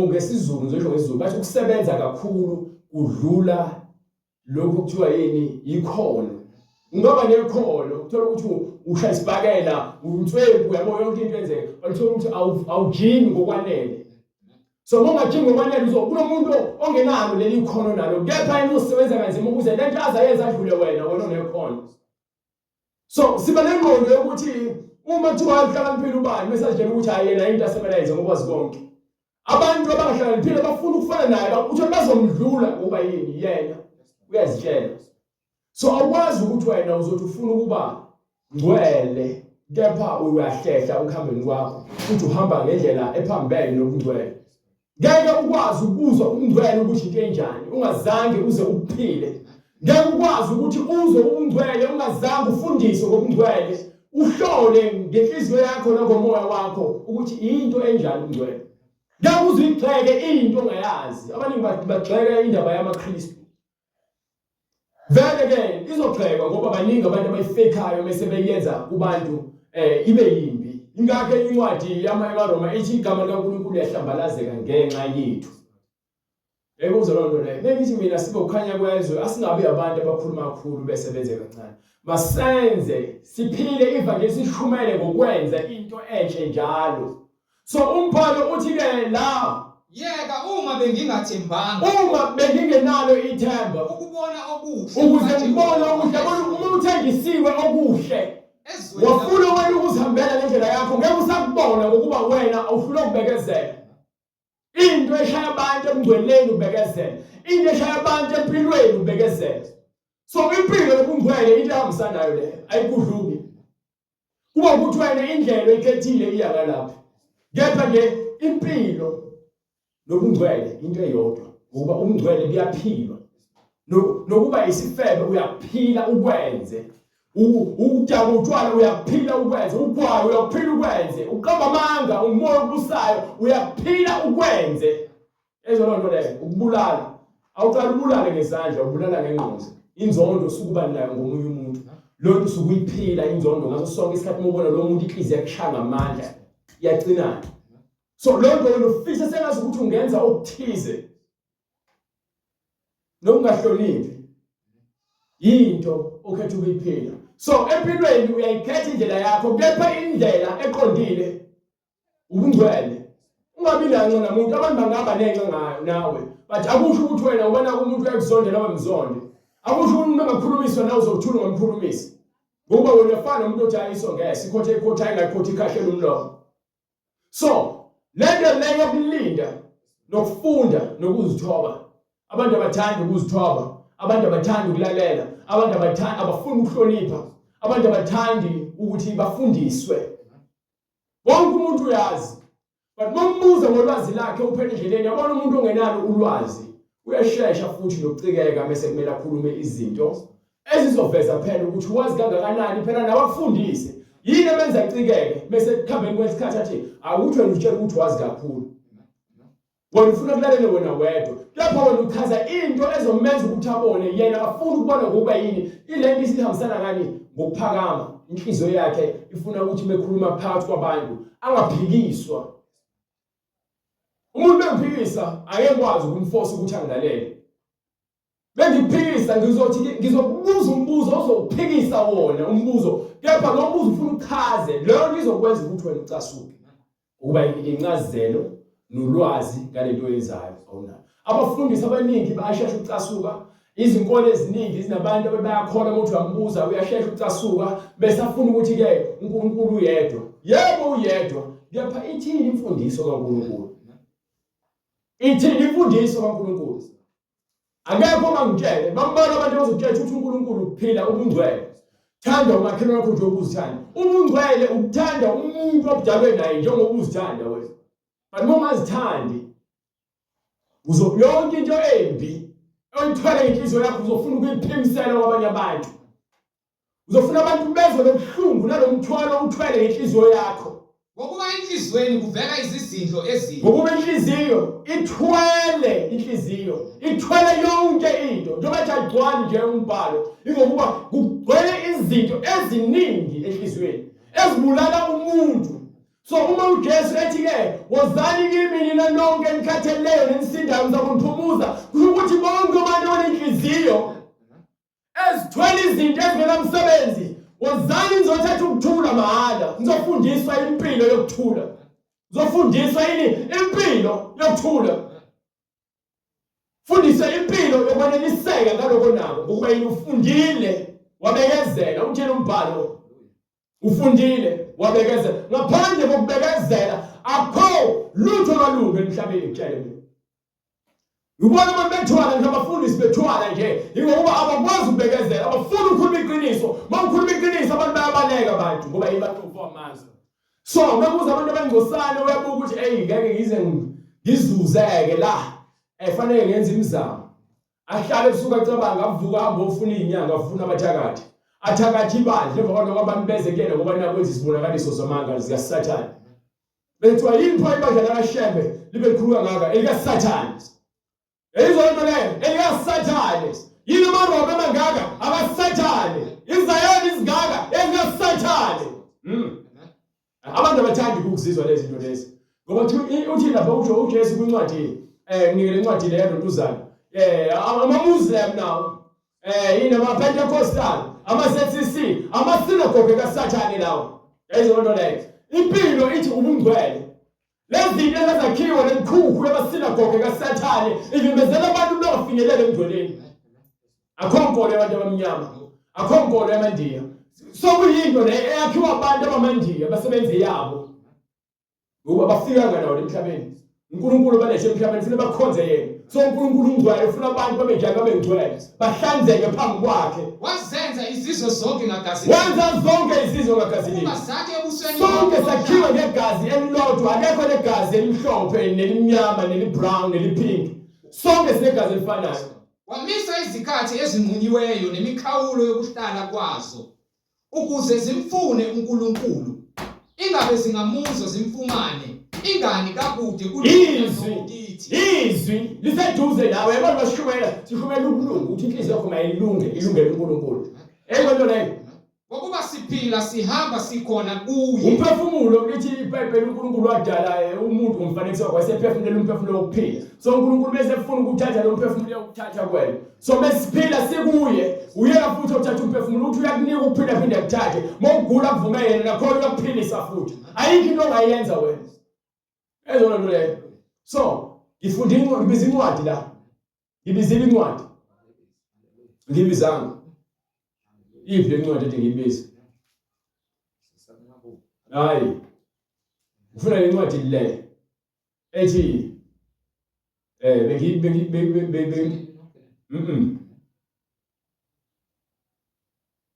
ngesizulu ngisho ngesizulu bathi ukusebenza kakhulu kudlula lokho kuthiwa yini ikhono. Ngoba nekhono uthola ukuthi ushaya isibhakela uthwembu yabo yonke into yenzeka uthola ukuthi awujimi ngokwanele. So uma ungajimi ngokwanele kunomuntu ongenalo leli ikhono nalo kepha yena usebenza kanzima ukuze lento azayenza adlule wena onekhono. So siba nengqondo yokuthi uma kuthiwa uhlakaniphile ubani bese ajele ukuthi ayena into asebenza ngokwazi konke. Abantu abangahlakaniphile bafuna ukufana naye ukuthi bazomdlula ngoba yini yena uyazitshela. So awukwazi ukuthi wena uzothi ufuna ukuba ngcwele kepha uyahlehla ukuhambeni kwakho uthi uhamba ngendlela ephambene nokungcwele. Ngeke ukwazi ukuzwa ukungcwele ukuthi into enjani ungazange uze ukuphile. Ngeke ukwazi ukuthi uzwe ukungcwele ungazange ufundiswe ngokungcwele. Uhlole ngenhliziyo yakho nangomoya wakho ukuthi into enjani ukungcwele. Ngeke uzigxeke into ongayazi. Abaningi bagxeka indaba yamaKristu. Vele ke izogxekwa ngoba baningi abantu abayifekayo bese beyenza kubantu ibe yimbi. Ingakho incwadi yamaRoma ethi igama likaNkulunkulu liyahlambalazeka ngenxa yethu. Yebo uzolonto le. Bengithi mina sibe ukukhanya kwezwe asingabe abantu abakhuluma kakhulu bese benze kancane. Masenze siphile ivangeli sishumele ngokwenza into enhle njalo. So umbhalo uthi ke la Yeka uma bengingathembanga. Uma bengingenalo ithemba Ukubona okuhle. ukuze ngibone okuhle uma uthengisiwe okuhle. Wafuna wena ukuzihambela ngendlela yakho ngeke usakubona ngokuba wena awufuna ukubekezela. Into eshaya abantu emngcweleni ubekezela. Into eshaya abantu empilweni ubekezela. So impilo yobungcwele into ehambisanayo le ayikudluki. Kuba ukuthi wena indlela ekhethile iyakalapha. Kepha nje impilo nobungcwele into eyodwa Ngoba umngcwele kuyaphilwa. Nokuba isifebe uyaphila ukwenze. Ukujama utshwala uyaphila ukwenze. Ugwayi uyaphila ukwenze. Uqamba amanga umoya obusayo uyaphila ukwenze. Ezolonto leyo ukubulala. Awuqala ubulale ngesandla, ubulala ngengqondo. Inzondo sukuba nayo ngomunye umuntu. Lonto sukuyiphila inzondo ngaso sonke isikhathi mobona lo muntu inhliziyo yakushanga amandla. Iyagcinana. So lonto wena ufisa sengathi ukuthi ungenza okuthize. Nokungahloniphi. Into okhetha ukuyiphila. So empilweni uyayikhetha indlela yakho, kepha indlela eqondile ubungcwele. Ungabi nanco namuntu abantu bangaba nenco ngayo nawe. But akusho ukuthi wena ubona umuntu uyakuzondela nawe mzonde. Akusho ukuthi umuntu engakhulumiswa nawe uzokuthula ngamkhulumisi. Ngoba wena ufana nomuntu othi ayisongese, ikhotha ikhotha ingakhothi ikhahle umlomo. So, lento leyo yokulinda nokufunda nokuzithoba. Abantu abathanda ukuzithoba, abantu abathanda ukulalela, abantu abathanda abafuna ukuhlonipha, abantu abathandi ukuthi bafundiswe. Wonke umuntu uyazi. But mombuza ngolwazi lakhe uphela endleleni yabona umuntu ongenalo ulwazi uyashesha futhi nokucikeka bese kumele akhulume izinto ezizoveza phela ukuthi wazi kangakanani phela nabafundise yini ebenza icikeke bese kukhambeni kwesikhathi athi awuthi wena utshela ukuthi wazi kakhulu. Wena ufuna ukulalela wena wedwa lapho wena uchaza into ezomenza ukuthi abone yena afuna ukubona ngoba yini ilento isihambisana ngani ngokuphakama inhliziyo yakhe ifuna ukuthi bekhuluma phakathi kwabantu angaphikiswa. Umuntu bengiphikisa angekwazi ukumforce ukuthi angilalele. Bengiphikisa ngizokubuza umbuzo ozokuphikisa wona umbuzo kepha lo mbuzo ufuna uchaze leyo nto izokwenza ukuthi wena ucasuke. Ukuba incazelo nolwazi ngalento oyenzayo awunayo. Abafundisi abaningi bayashesha ukucasuka. Izinkolo eziningi zinabantu abayakhona ukuthi uyambuza uyashesha ukucasuka bese afuna ukuthi ke uNkulunkulu uyedwa. Yebo uyedwa. Kepha ithini imfundiso kaNkulunkulu? Ithini imfundiso kaNkulunkulu? Angekho mangitshele bambona abantu bazokutshela ukuthi uNkulunkulu uphila ubungcwele. Thanda umakhelwane wakho njengoba uzithanda. Ubungcwele ukuthanda umuntu obudalwe naye njengoba uzithanda wena. But ungazithandi yonke into embi oyithwala inhliziyo yakho uzofuna ukuyiphimisela kwabanye abantu. Uzofuna abantu bezwe lobuhlungu nalomthwalo uthwele inhliziyo yakho. Ngokuba enhlizweni kuvela izizindlo ezimbi. Ngokuba inhliziyo ithwele yonke into. Njengoba agcwala nje umbhalo. Ingokuba kugcwele izinto eziningi enhlizweni ezibulala umuntu. So uma uJesu ethi ke wozani kimi nina nonke enikhatheleyo nenisindayo ngizakungiphumuza kusho ukuthi bonke abantu abanenhliziyo ezithwele izinto ezingenamsebenzi wozani ngizothatha ukuthula mahala ngizofundiswa impilo yokuthula. Ngizofundiswa yini impilo yokuthula. Fundiswa impilo yokwaneliseka ngaloko nako ngokuba yini ufundile wabekezela utshela umbhalo. Ufundile wabekezela ngaphandle kokubekezela akho lutho lwalunge emhlabeni ngitshele mina. Ubona abantu bethwala nje abafundisi bethwala nje ingoba abakwazi ukubekezela abafuna ukukhuluma iqiniso. Makukhuluma iqiniso abantu bayabaleka abantu ngoba yibantu amanzi. So mekuza abantu abangcosana uyabuka ukuthi ngeke ngize ngizuzeke la efanele ngenza imizamo. Ahlale ebusuku acabanga avuka ahambe ofuna izinyanga afuna abathakathi. Athakathi ibandla emva kwalokho abantu beze kuyena ngoba nakwenza isibonakaliso zamanga zikaSathane. Bethiwa yini pho ibandla lakaShembe libe likhuluka ngaka elikaSathane. Izonto leyo elikaSathane. Yini amaroma amangaka akaSathane. Izayoni izingaka ezikaSathane. Abantu abathandi ukuzizwa lezi zinto lezi. Ngoba uthi lapha usho uJesu kwincwadi nginikele incwadi leyo ntuzana. Ama-Muslim now. Yini ama-Pentecostal. Ama-ZCC, ama-synagogue kaSathane lawo. Izonto leyo. Impilo ithi ubungcwele. Lezi zinto ezakhiwa nemkhukhu yama-synagogue kaSathane ivimbezela abantu bangafinyeleli emngcweleni. Akho nkolo yabantu abamnyama. Akho nkolo yamaNdiya. So kuyinto le eyakhiwa abantu abamaNdiya basebenze yabo. Ngoba bafikanga nawo emhlabeni. uNkulunkulu balethe emhlabeni ufuna bakhonze yena. So uNkulunkulu ungcwele ufuna abantu babejaka babengcwele. Bahlanzeke phambi kwakhe. Wazenza izizwe zonke ngagazi. Wenza zonke izizwe ngagazi. Uma zakhe ebusweni sonke sakhiwe ngegazi elilodwa akekho negazi elimhlophe nelimnyama nelibrown nelipink. sonke sinegazi elifanayo. Wamisa izikhathi ezinqunyiweyo nemikhawulo yokuhlala kwazo ukuze zimfune uNkulunkulu ingabe zingamuzwa zimfumane ingani kakude izwi liseduze nawe abantu sihumela ukulunga ukuthi inhliziyo yakho ilungele uNkulunkulu. Eyonto leyo ngokuba siphila sihamba sikhona kuye. Umphefumulo lithi iBhayibheli uNkulunkulu wadala umuntu ngomfanekiso wakhe wasephefumulela umphefumulo wokuphila. So uNkulunkulu bese efuna ukuthatha lo mphefumulo ukuthatha kwena. So mesiphila sikuye uyena futhi uthatha umphefumulo uthi uyakunika ukuphila phinde kuthathe. Mawugula kuvume yena nakhona uyakuphilisa futhi. Ayikho into ongayenza wena. Ezona nto leyo. So ngifunde incwadi ngibiza incwadi la. Ngibizile incwadi. Ngibizanga. Iphi incwadi ethi ngiyibize? Hayi. Ufuna incwadi le ethi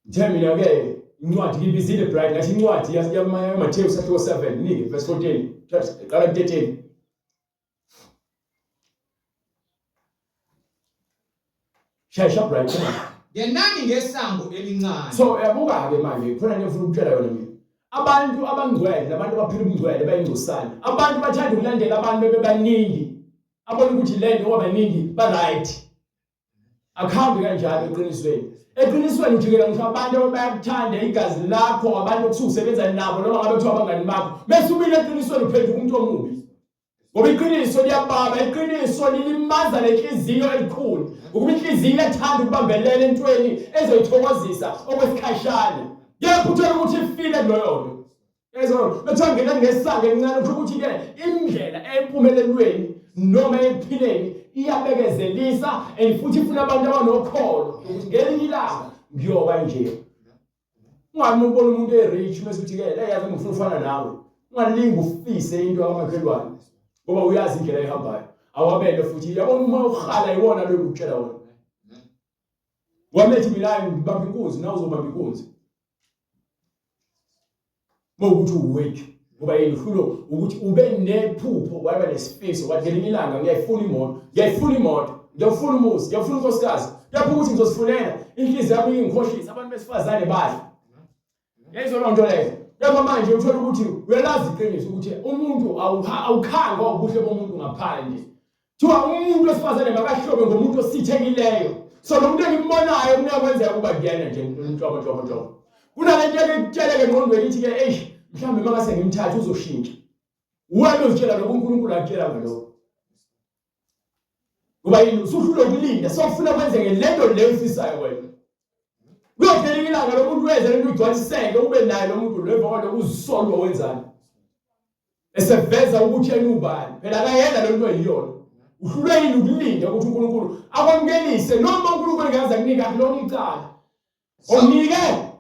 Jamina ke incwadi ngibizile bright ngathi incwadi yaMathewu 7 nike verse 14 qala 13. Shaya bright. Yenani ngesango elincane. So yabuka ke manje khona ngifuna ukutshela yona mina. Abantu abangcwele nabantu abaphila ubungcwele bayingcosana. Abantu bathanda ukulandela abantu bebaningi. Abona ukuthi lento ngoba baningi ba right. Akhambi kanjalo eqinisweni. Eqinisweni ujikela ngisho abantu bayakuthanda igazi lakho abantu okususebenza nabo noma ngabe kuthiwa abangani bakho. Bese umile eqinisweni uphenduka umuntu omubi. Ngoba iqiniso liyababa, iqiniso lilimaza lenhliziyo elikhulu. Ukuba inhliziyo ethanda ukubambelela entweni ezoyithokozisa okwesikhashana. Yebo uthola ukuthi ifile loyo nto. Yezona, bethiwa ngena ngesanga encane usho ukuthi ke indlela empumelelweni noma ekuphileni iyabekezelisa futhi ifuna abantu abanokholo ukuthi ngelinye ilanga ngiyoba nje. Ungami ubona umuntu erich bese uthi ke yazi ngifuna ufana nawe. Ungalingi ufise into akamakhelwane. Ngoba uyazi indlela ehambayo. Awabele futhi yabona uma uhala iwona lo ukutshela wona. Wamethi mina ngibamba inkunzi nawe uzobamba inkunzi. Mawukuthi uwake ngoba yini hlulo ukuthi ube nephupho waba nesifiso wathi ngelinye ilanga ngiyayifuna imoto ngiyafuna umuzi ngiyafuna unkosikazi lapho ukuthi ngizozifunela inhliziyo yami ingikhohlisa abantu besifazane badla. Yayizona nto leyo. Lapho manje uthola ukuthi uyalazi iqiniso ukuthi umuntu awukhanga ubuhle bomuntu ngaphandle. Thiwa umuntu wesifazane makahlobe ngomuntu osithekileyo. So lo muntu engimbonayo kunakwenza kuba kuyena nje umuntu. Kunalento ekutshela ke ngqondweni ithi ke mhlambe mangase ngimthatha uzoshintsha. Wena uzitshela lokho uNkulunkulu akutshela ngalokho. Ngoba yini usuhlula ukulinda sokufuna kwenzeke lento leyo ifisayo wena. Kuyophela ilanga lomuntu wenze lento igcwaliseke ube naye lo muntu lo emva uzisolwa wenzani. Eseveza ukuthi yena ubani. Phela akayena lo nto eyiyona. Uhlula yini ukulinda ukuthi uNkulunkulu akwamukelise noma uNkulunkulu engaza kunika kulona icala. Onike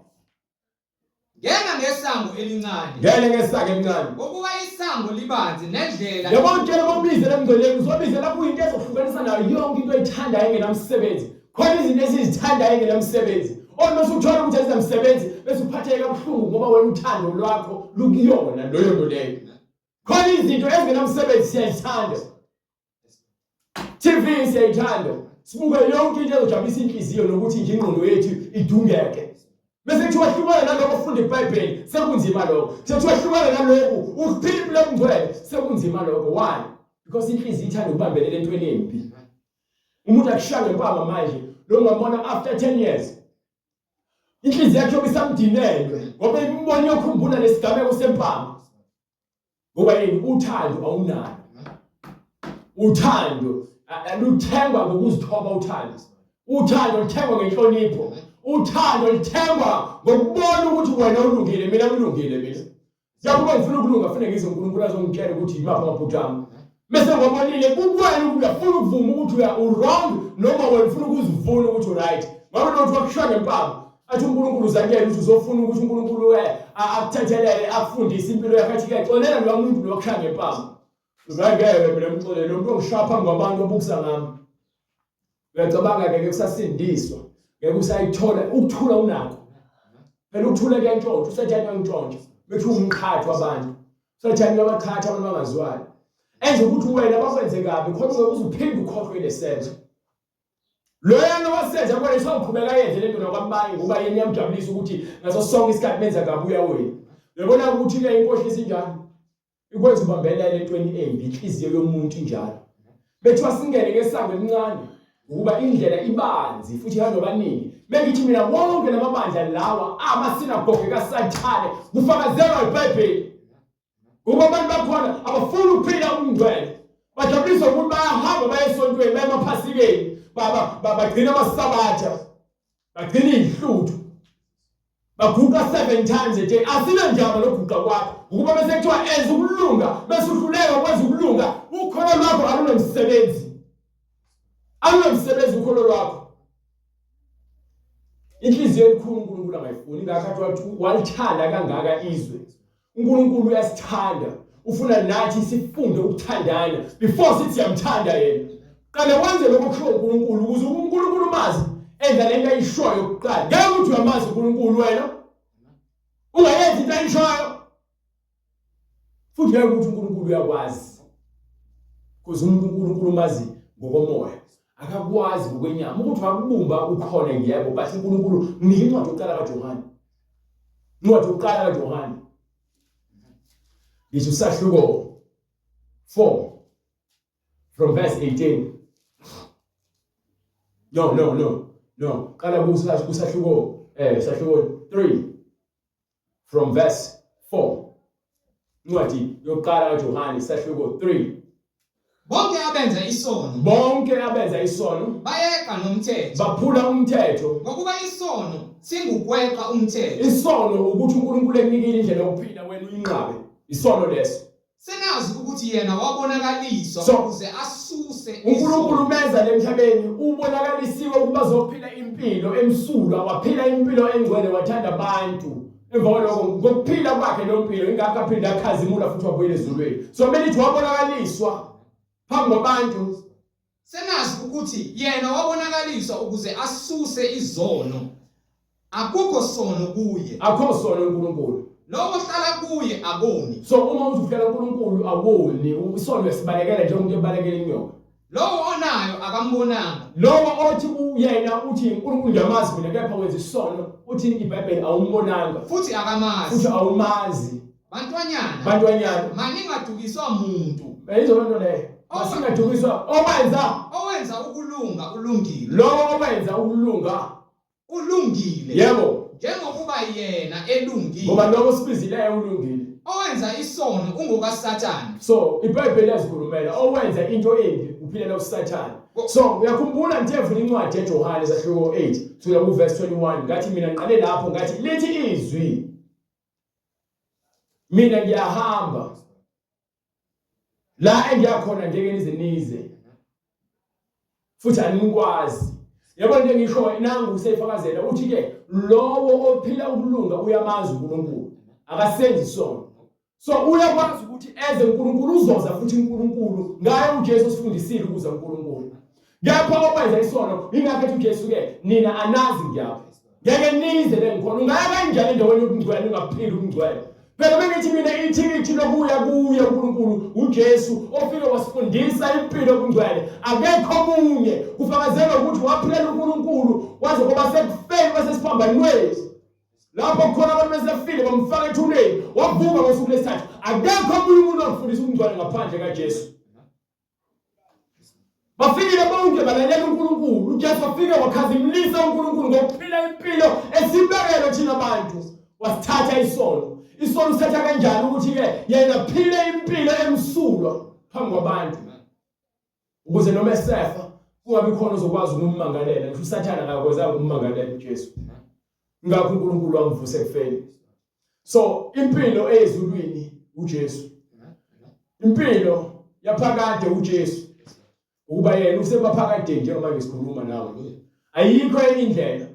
Ngena ngesango elincane. Ngene ngesango elincane. Ngokuba isango libanzi nendlela. Yabo utshela bombize lemngcweleni uzobize lapho into ezohlukanisa nayo yonke into oyithandayo engenamsebenzi. Khona izinto ezizithandayo engenamsebenzi. Omase uthola ukuthi ezamsebenzi bese uphatheka kabuhlungu ngoba wena uthando lwakho lukuyona loyo nto leyo. Khona izinto ezingenamsebenzi siyayithanda. TV siyayithanda. Sibuke yonke into ezojabulisa inhliziyo nokuthi nje ingqondo yethu idungeke. Bese kuthiwa hlukana nalokho ufunda iBhayibheli sekunzima lokho. Sekuthiwa hlukana nalokho ukuphila impilo engcwele sekunzima lokho. Why? Because inhliziyo ithanda ukubambelela entweni embi. Umuntu akushaya ngempama manje lo ngabona after 10 years. Inhliziyo yakhe ibisamdinelwe ngoba imboni yokukhumbula lesigameko sempama. Ngoba yini uthando awunalo. Uthando luthengwa ngokuzithoba uthando. Uthando luthengwa ngenhlonipho. Uthando lithengwa ngokubona ukuthi wena ulungile mina ulungile mina. Yakuba ngifuna ukulunga kufanele ngize uNkulunkulu azongitshela ukuthi yimaphi amaphutha ami. Bese ngobonile kukwena ukufuna ukuvuma ukuthi wrong noma wena ufuna ukuzivuna ukuthi right. Ngoba lo wakushaya ngempama athi uNkulunkulu uzakela ukuthi uzofuna ukuthi uNkulunkulu akuthathelele akufundise impilo yakhe athi ke xolela lo muntu lo wakushaya ngempama. Uzangeke mina ngixolele lo muntu ongishapha ngabantu obukusa ngami. Uyacabanga ke kusasindiswa. Ngeke usayithola ukuthula unakho. Phela ukuthula kuyantshontsha, usathanda ngintshontsha. Bethi umkhatho abantu. Usathanda abakhatha abantu bangaziwayo. enze ukuthi wena bakwenze kabi khona uzophinde ukhohlwe lesenzo. Loyana wasenza kwena isawuqhubeka yenze lento nokwambani ngoba yena iyamjabulisa ukuthi ngaso sonke isikhathi benza kabi uyawena. Uyabona ukuthi ke inkohliso isinjani? Ikwenza ubambelele entweni embi inhliziyo yomuntu injalo. Bethiwa singene ngesango elincane ukuba indlela ibanzi futhi ihambe abaningi. Bengithi mina wonke lamabandla lawa amasinagoge kaSathane kufakazelwa iBhayibheli. Ngoba abantu bakhona abafuni ukuphila umngcwele. Bajabulisa ukuthi bayahamba baye esontweni baye emaphasikeni. Bagcina amasabatha. Bagcina ihluthu. Baguqa 7 times a day. Asina njalo lokuguqa kwakho. Ukuba bese kuthiwa enza ukulunga, bese uhluleka ukwenza ukulunga, ukholo lwakho alunomsebenzi. Alunomsebenzi ukholo lwakho. Inhliziyo enkulu uNkulunkulu angayifuni ingakhathi wathi walithanda kangaka izwe. uNkulunkulu uyasithanda. Ufuna nathi sifunde ukuthandana before sithi siyamthanda yena. Qale wenze lokho kusho uNkulunkulu ukuze uNkulunkulu mazi enza lento ayishoyo yokuqala. Ngeke uthi uyamazi uNkulunkulu wena. Ungayenzi into ayishoyo. Futhi ngeke uthi uNkulunkulu uyakwazi. Kuze uNkulunkulu mazi ngokomoya. Akakwazi ngokwenyama ukuthi wakubumba ukhona ngiyabo but uNkulunkulu nike incwadi yokuqala kaJohane. Incwadi yokuqala kaJohane. Ngisho usahluko 4 from verse 18. No. Qala kusahluko sahluko 3 from verse 4. Incwadi yokuqala kaJohane sahluko 3. Bonke abenza isono bayeka nomthetho baphula umthetho ngokuba isono singukweqa umthetho. Isono ukuthi uNkulunkulu ekunikile indlela yokuphila wena uyinqabe. Isono leso. Senazi ukuthi yena wabonakaliswa ukuze asuse uNkulunkulu menza emhlabeni ubonakalisiwe ukuba azophila impilo emsulwa, waphila impilo engcwele wathanda abantu. Emva kwalokho ngokuphila kwakhe lo mpilo ingakho aphinda akhazimula futhi wabuyela ezulwini. So manje ithi wabonakaliswa phambi kwabantu. Senazi ukuthi yena wabonakaliswa ukuze asuse izono. Akukho sono kuye. Akho sono uNkulunkulu. Lowo hlala kuye aboni. So uma uzuhlala uNkulunkulu awoni, isono yesibalekela nje umuntu ebalekela inyoka. Lowo onayo akambonanga. Lowo othi uyena uthi uNkulunkulu ngiyamazi mina kepha wenza isono, uthi iBhayibheli awumbonanga. Futhi akamazi. Futhi awumazi. Bantwanyana. Maningadukiswa umuntu. Izolonto leyo. Masingadukiswa owenza ukulunga ulungile. Lowo owenza ukulunga ulungile. Yebo. Njengokuba yena elungile. Ngoba lowo sibizileyo ulungile. Owenza isono ungokaSathane. So iBhayibheli yazikhulumela owenza into embi uphilela uSathane. So uyakhumbula nthevula incwadi yaJohane sahluko 8 kuya ku verse 21 ngathi mina ngiqale lapho ngathi lithi izwi. Mina ngiyahamba. La engiyakhona ngeke nizenize. Futhi anikwazi. Yabo nje ngisho nangu usefakazela uthi ke lowo ophila ukulunga uyamazi uNkulunkulu. Akasenzi isono. So uyakwazi ukuthi eze uNkulunkulu uzoza futhi uNkulunkulu ngaye uJesu sifundisile ukuza uNkulunkulu. Ngapha owenza isono ingakhethi uJesu ke nina anazi ngiyapha. Ngeke nize lengikhona ungaya kanjani endaweni yokungcwele ungaphili ukungcwele. Phela bengithi mina ithikithi lokuya kuye uNkulunkulu uJesu ofike wasifundisa impilo yokungcwele akekho omunye kufakazelwa ukuthi waphilela uNkulunkulu waze ngoba sekufeni basesiphambanweni. Lapho khona abantu besefile bamfaka ethuneni wavuka ngosuku lesithathu. Akekho omunye umuntu ofundisa ukungcwele ngaphandle kaJesu. Bafikile bonke balalela uNkulunkulu. uJesu wafika wakhazimlisa uNkulunkulu ngokuphila impilo esibekele thina abantu. Wasithatha isono. Isono sithatha kanjani ukuthi ke yena phile impilo emsulwa phambi kwabantu. Ukuze noma esefa kungabi khona ozokwazi ukummangalela. Ngisho uSathane akakwazanga ukummangalela uJesu. Ngakho uNkulunkulu wamvusa ekufeni. So impilo ezulwini uJesu. Impilo yaphakade uJesu. Ukuba yena usebaphakade nje manje sikhuluma nawe. Ayikho enye indlela.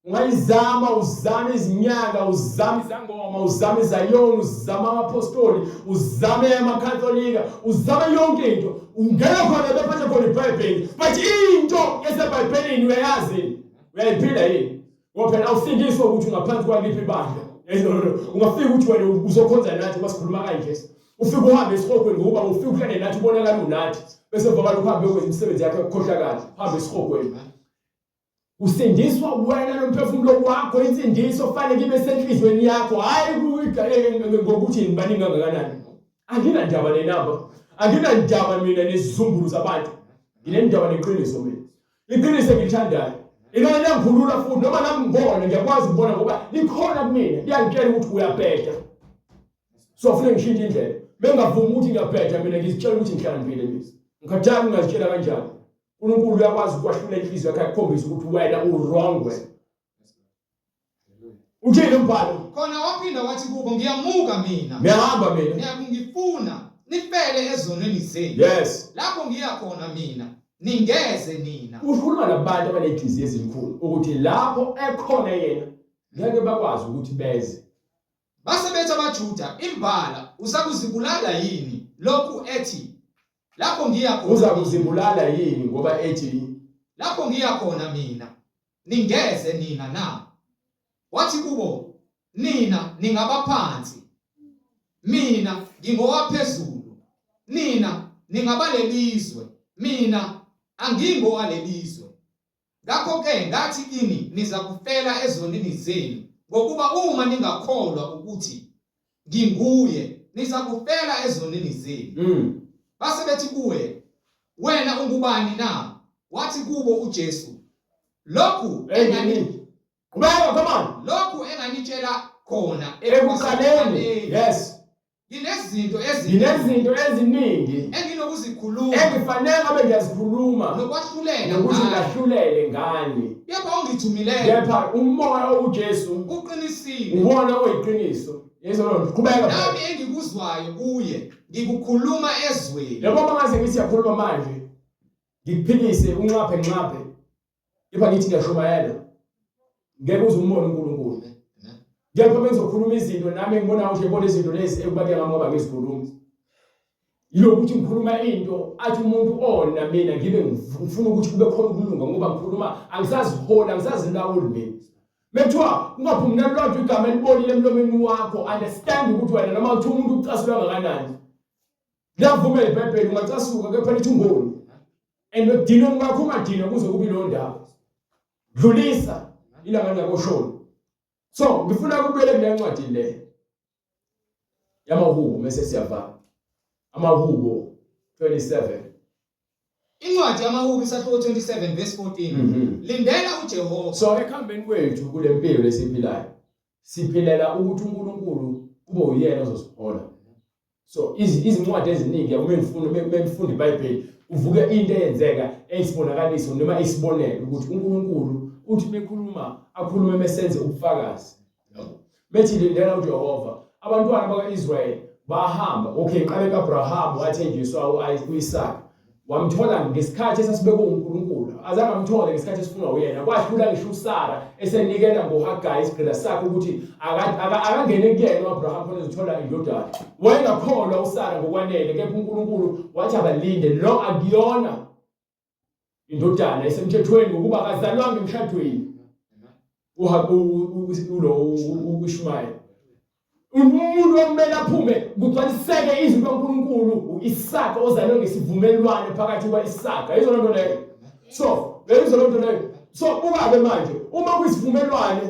Ungayizama uzame izinyanga, uzame izangoma, uzame izayoni, uzame amapostoli, uzame amakatholika, uzame yonke into. Ungena khona bephatha khona iBhayibheli. But into yaseBhayibhelini uyayazi. Uyayiphila yini? Ngoba phela awufikiswa ukuthi ungaphansi kwaliphi ibandla. Ungafika ukuthi wena uzokhonza nathi masikhuluma kanje. ufike uhambe esihogweni ngoba ufike uhlale nathi ubonakala unathi bese vakala uhambe ukwenza imisebenzi yakhe ekukhohlakala hambe esihogweni usindiswa wena nomphefumulo wakho insindiso fanele kibe senhlizweni yakho hayi ngokuthi nibaningi kangakanani anginandaba nenamba anginandaba mina nezizumbulu zabantu nginendaba neqiniso mina iqiniso engithandayo ingane yangikhulula futhi noma nami ngibona ngiyakwazi ukubona ngoba likhona kumina liyangitshela ukuthi uyabheda so kufanele ngishintshe indlela bengavumi ukuthi ngiyabheda mina ngizitshela ukuthi ngihlakaniphile mina ngikhathala ungazitshela kanjani uNkulunkulu uyakwazi ukwahlulela inhliziyo yakhe akukhombisa ukuthi wena u-wrong wena uthini umbhalo khona waphinda wathi kubo ngiyamuka mina ngiyahamba mina ngiyakungifuna nifele ezonweni zenu yes lapho ngiya khona mina ningeze nina ukhuluma nabantu abanenhliziyo ezinkulu ukuthi lapho ekhona yena ngeke bakwazi ukuthi beze base bethu abaJuda imbala usakuzibulala yini lokhu ethi lapho ngiya khona uzakuzibulala yini ngoba ethi lapho ngiya khona mina ningeze nina na wathi kubo nina ningabaphansi mina ngingowaphezulu nina ningabalelizwe mina angingowalelizwe ngakho ke ngathi kini niza kufela ezonini zenu ngokuba uma ningakholwa ukuthi nginguye niza kufela ezonini zenu base bethi kuwe wena ungubani na wathi kubo uJesu lokhu Kubeka come on lokhu enganitshela khona ekuqaleni yes nginezinto eziningi enginokuzikhuluma engifanele ngabe ngiyazikhuluma nokwahlulela ukuthi ngahlulele ngani yebo ongithumileyo kepha umoya oUjesu uqinisile ubona oyiqiniso yezolo qhubeka nami engikuzwayo kuye ngikukhuluma ezweni yabo mangaze ngithi yakhuluma manje ngikuphikise unqaphe yepha ngithi ngiyashumayela ngeke uzumbone uNkulunkulu ngeke bengizokhuluma izinto nami ngibona ukuthi yebona izinto lezi ekubake ngami ngoba ngizikhuluma yilokuthi ngikhuluma into athi umuntu ona mina ngibe ngifuna ukuthi kube khona ukulunga ngoba ngikhuluma angisazihola angisazilawuli mina Methwa ungaphumi nalodwa igama elibonile emlomeni wakho understand ukuthi wena noma uthi umuntu ucasulwa ngakanani ngiyavumela iBhayibheli ungacasuka kepha lithi ungoni enodino wakho ungadina kuze kube lo ndaba dlulisa ilanga liyakoshona so ngifuna ukubuyela kule ncwadi le yamahubo bese siyavala amahubo 27 incwadi yamahubo isahluko 27 verse 14 lindela uJehova so ekhambeni kwethu kule mpilo lesiphilayo siphilela ukuthi uNkulunkulu kube uyena ozosihola so izincwadi eziningi uma ngifunda iBhayibheli uvuke into eyenzeka eyisibonakaliso noma isibonelo ukuthi uNkulunkulu uthi bekhuluma akhulume mesenze ubufakazi bethi lindela uJehova abantwana bakaIsrael bahamba okay qale kaAbraham wathenjiswa uIsaka wamthola ngesikhathi esasibekwe uNkulunkulu azange amthole ngesikhathi esifuna uyena kwahlula ngisho uSara esenikela ngoHagai isigqila sakhe ukuthi akangene kuyena uAbraham khona ezothola indodana wayengakholwa uSara ngokwanele kepha uNkulunkulu wathi abalinde lo akuyona indodana esemthethweni ngokuba akazalwanga emshadweni uIshmael umuntu omele aphume kugcwaliseke izwi kaNkulunkulu uIsaka ozalwe ngesivumelwano phakathi kwaIsaka yizo lonto leyo so ubabe manje uma kuyisivumelwano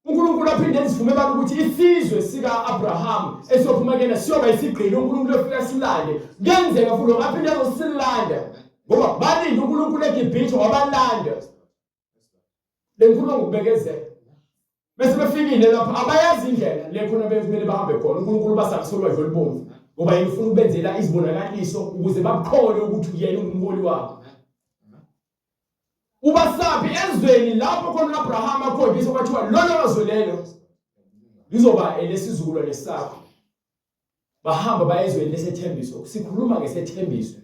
uNkulunkulu aphinde esivumelwano ukuthi isizwe sika Abraham esophuma kena siyoba isigqili uNkulunkulu efika silande kuyenzeka futhi aphinde azosilanda ngoba balinde uNkulunkulu eGibhithe wabalanda lenkulumo ngokubekezela bese befikile lapha abayazi indlela lekhona bemele bahambe khona uNkulunkulu basakusolwa idlo libomvu ngoba yena ufuna ukubenzela izibonakaliso ukuze bakhole ukuthi uyena ungumholi wabo ubasaphi ezweni lapho khona uAbraham akhombisa kwathiwa lolo bazolelo lizoba elesizukulwane sakho bahamba bayezweni lesethembiso sikhuluma ngesethembiso